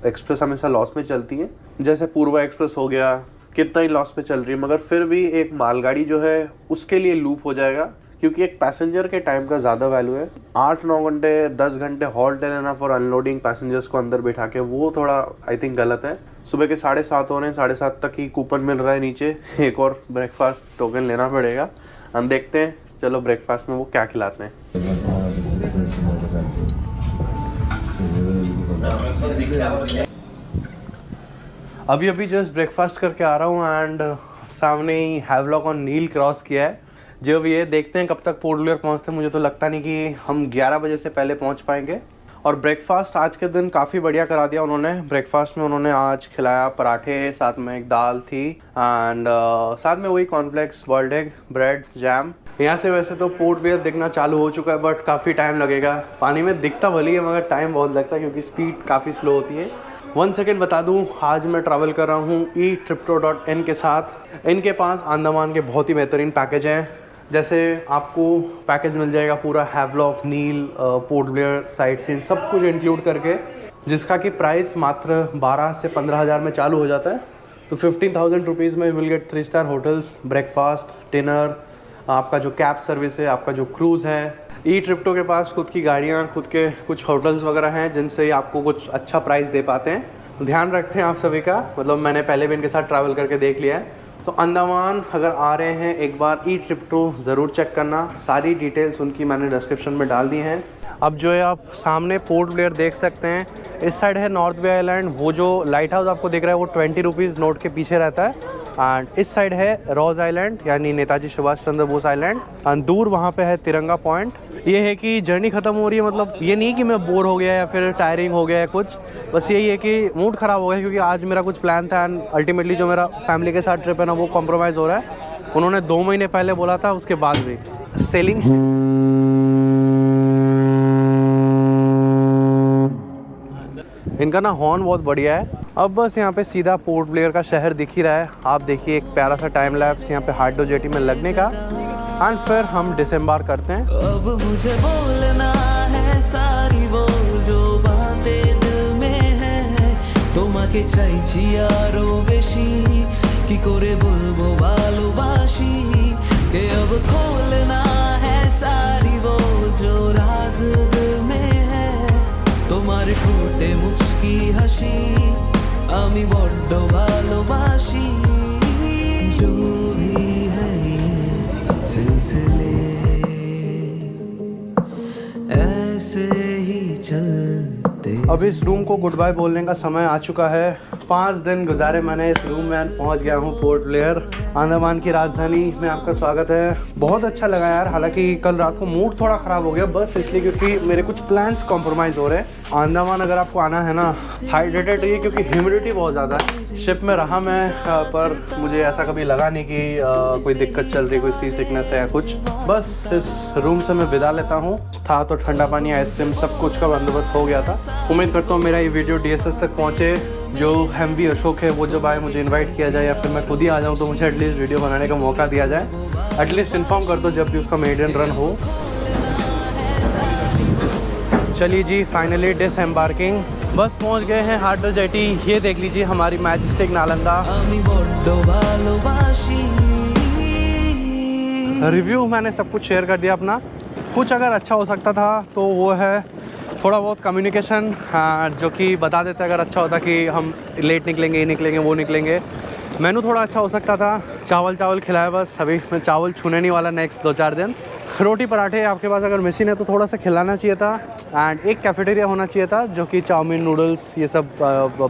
Speaker 1: एक्सप्रेस हमेशा लॉस में चलती हैं। जैसे पूर्वा एक्सप्रेस हो गया, कितना ही लॉस पे चल रही है, मगर फिर भी एक मालगाड़ी जो है उसके लिए लूप हो जाएगा, क्योंकि एक पैसेंजर के टाइम का ज़्यादा वैल्यू है। 8-9 घंटे 10 घंटे हॉल्ट लेना फॉर अनलोडिंग पैसेंजर्स को अंदर बिठा के, वो थोड़ा आई थिंक गलत है। सुबह के 7:30 हो रहे हैं, 7:30 तक ही कूपन मिल रहा है नीचे, एक और ब्रेकफास्ट टोकन लेना पड़ेगा। हम देखते हैं, चलो ब्रेकफास्ट में वो क्या खिलाते हैं। अभी जस्ट ब्रेकफास्ट करके आ रहा हूँ एंड सामने ही हैवलॉक और नील क्रॉस किया है। जब ये देखते हैं कब तक पोर्ट ब्लेयर पहुँचते हैं, मुझे तो लगता नहीं कि हम 11 बजे से पहले पहुँच पाएंगे। और ब्रेकफास्ट आज के दिन काफ़ी बढ़िया करा दिया उन्होंने। ब्रेकफास्ट में उन्होंने आज खिलाया पराठे, साथ में एक दाल थी एंड साथ में वही cornflakes, boiled egg, bread, jam. यहाँ से वैसे तो पोर्ट ब्लेयर दिखना चालू हो चुका है, बट काफ़ी टाइम लगेगा। पानी में दिखता भली है मगर टाइम बहुत लगता है क्योंकि स्पीड काफ़ी स्लो होती है। 1 सेकेंड बता दूं, आज मैं ट्रैवल कर रहा हूँ eTripto.in के साथ। इनके पास अंडमान के बहुत ही बेहतरीन पैकेज हैं। जैसे आपको पैकेज मिल जाएगा पूरा हैवलॉक, नील, पोर्ट ब्लेयर, साइट सीन सब कुछ इंक्लूड करके, जिसका कि प्राइस मात्र 12 से 15 हज़ार में चालू हो जाता है। तो 15,000 रुपीज़ में will get 3 star hotels, breakfast, dinner, आपका जो कैब सर्विस है, आपका जो क्रूज़ है। eTripto के पास खुद की गाड़ियाँ, खुद के कुछ होटल्स वगैरह हैं जिनसे आपको कुछ अच्छा प्राइस दे पाते हैं। ध्यान रखते हैं आप सभी का, मतलब मैंने पहले भी इनके साथ ट्रैवल करके देख लिया है। तो अंडमान अगर आ रहे हैं एक बार eTripto ज़रूर चेक करना। सारी डिटेल्स उनकी मैंने डिस्क्रिप्शन में डाल दी हैं। अब जो है आप सामने पोर्ट ब्लेयर देख सकते हैं, इस साइड है नॉर्थ बे आइलैंड। वो जो लाइट हाउस आपको दिख रहा है वो 20 रुपीज़ नोट के पीछे रहता है। एंड इस साइड है रोज आइलैंड यानी नेताजी सुभाष चंद्र बोस आइलैंड, एंड दूर वहाँ पे है तिरंगा पॉइंट। ये है कि जर्नी ख़त्म हो रही है, मतलब ये नहीं कि मैं बोर हो गया या फिर टायरिंग हो गया या कुछ, बस यही है कि मूड ख़राब हो गया क्योंकि आज मेरा कुछ प्लान था एंड अल्टीमेटली जो मेरा फैमिली के साथ ट्रिप है ना वो कॉम्प्रोमाइज़ हो रहा है। उन्होंने 2 महीने पहले बोला था, उसके बाद भी सेलिंग इनका ना हॉर्न बहुत बढ़िया है। अब बस यहाँ पे सीधा पोर्ट ब्लेयर का शहर दिख ही रहा है। आप देखिए एक प्यारा सा टाइम लैप्स यहाँ पे हार्डो जेटी में लगने का, एंड फिर हम डिसेम्बार करते हैं।
Speaker 5: अब मुझे बोलना है सारी वो जो बातें दिल में है, তোমাকে চাইছি আরো বেশি কি করে বলবো ভালোবাসি के अब खोलना है सारी वो जो राज दिल में है, তোমার ঠোঁটে মুচকি হাসি আমি বড্ড ভালোবাসি जो भी है ये सिलसिले ऐसे ही चलते।
Speaker 1: अब इस रूम को गुड बाय बोलने का समय आ चुका है। 5 दिन गुजारे मैंने इस रूम में, पहुंच गया हूं पोर्ट ब्लेयर, अंडमान की राजधानी में। आपका स्वागत है। बहुत अच्छा लगा यार, हालांकि कल रात को मूड थोड़ा ख़राब हो गया बस इसलिए क्योंकि मेरे कुछ प्लान्स कॉम्प्रोमाइज़ हो रहे हैं। अंडमान अगर आपको आना है ना, हाइड्रेटेड रहिए क्योंकि ह्यूमिडिटी बहुत ज़्यादा है। शिप में रहा मैं पर मुझे ऐसा कभी लगा नहीं कि कोई दिक्कत चल रही, कोई सी सिकनेस है या कुछ। बस इस रूम से मैं विदा लेता हूँ। था तो ठंडा पानी, आइसक्रीम, सब कुछ का बंदोबस्त हो गया था। उम्मीद करता हूँ मेरा ये वीडियो DSS तक पहुँचे। जो MV अशोक है वो जब आए मुझे इनवाइट किया जाए या फिर मैं खुद ही आ जाऊँ तो मुझे एटलीस्ट वीडियो बनाने का मौका दिया जाए। एटलीस्ट इन्फॉर्म कर दो जब भी उसका मेडन रन हो। चलिए जी, फाइनली डिसएम्बार्किंग, बस पहुंच गए हैं हार्डो जेटी। ये देख लीजिए हमारी मैजेस्टिक नालंदा। रिव्यू मैंने सब कुछ शेयर कर दिया अपना। कुछ अगर अच्छा हो सकता था तो वो है थोड़ा बहुत कम्युनिकेशन, जो कि बता देते अगर अच्छा होता कि हम लेट निकलेंगे, ये निकलेंगे, वो निकलेंगे। मेनू थोड़ा अच्छा हो सकता था। चावल खिलाया बस, अभी मैं चावल छूने नहीं वाला नेक्स्ट 2-4 दिन। रोटी पराठे आपके पास अगर मिसिंग है तो थोड़ा सा खिलाना चाहिए था। एंड एक कैफेटेरिया होना चाहिए था जो कि चाउमीन, नूडल्स, ये सब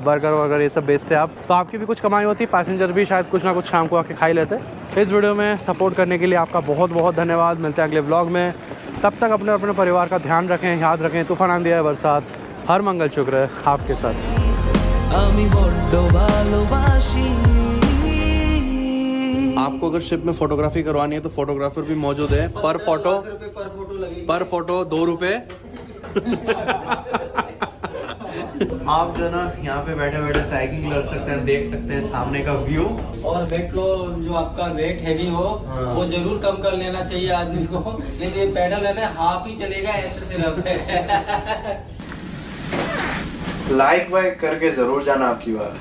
Speaker 1: बर्गर वगैरह ये सब बेचते आप, तो आपकी भी कुछ कमाई होती, पैसेंजर भी शायद कुछ ना कुछ शाम को आके खा ही लेते। इस वीडियो में सपोर्ट करने के लिए आपका बहुत बहुत धन्यवाद। मिलते हैं अगले व्लॉग में, तब तक अपने परिवार का ध्यान रखें, याद रखें तूफान आंधी है बरसात, हर मंगल शुक्र है आपके साथ। आपको अगर शिप में फोटोग्राफी करवानी है तो फोटोग्राफर भी मौजूद है। पर फोटो 2 रुपये आप जो ना यहाँ पे बैठे बैठे साइकिल कर सकते हैं, देख सकते हैं सामने का व्यू।
Speaker 2: और वेट लो, जो आपका वेट हैवी हो वो जरूर कम कर लेना चाहिए आदमी को, नहीं तो ये पैडल है ना हाफ ही चलेगा ऐसे सिर्फ।
Speaker 1: लाइक वाइक करके जरूर जाना आपकी बार।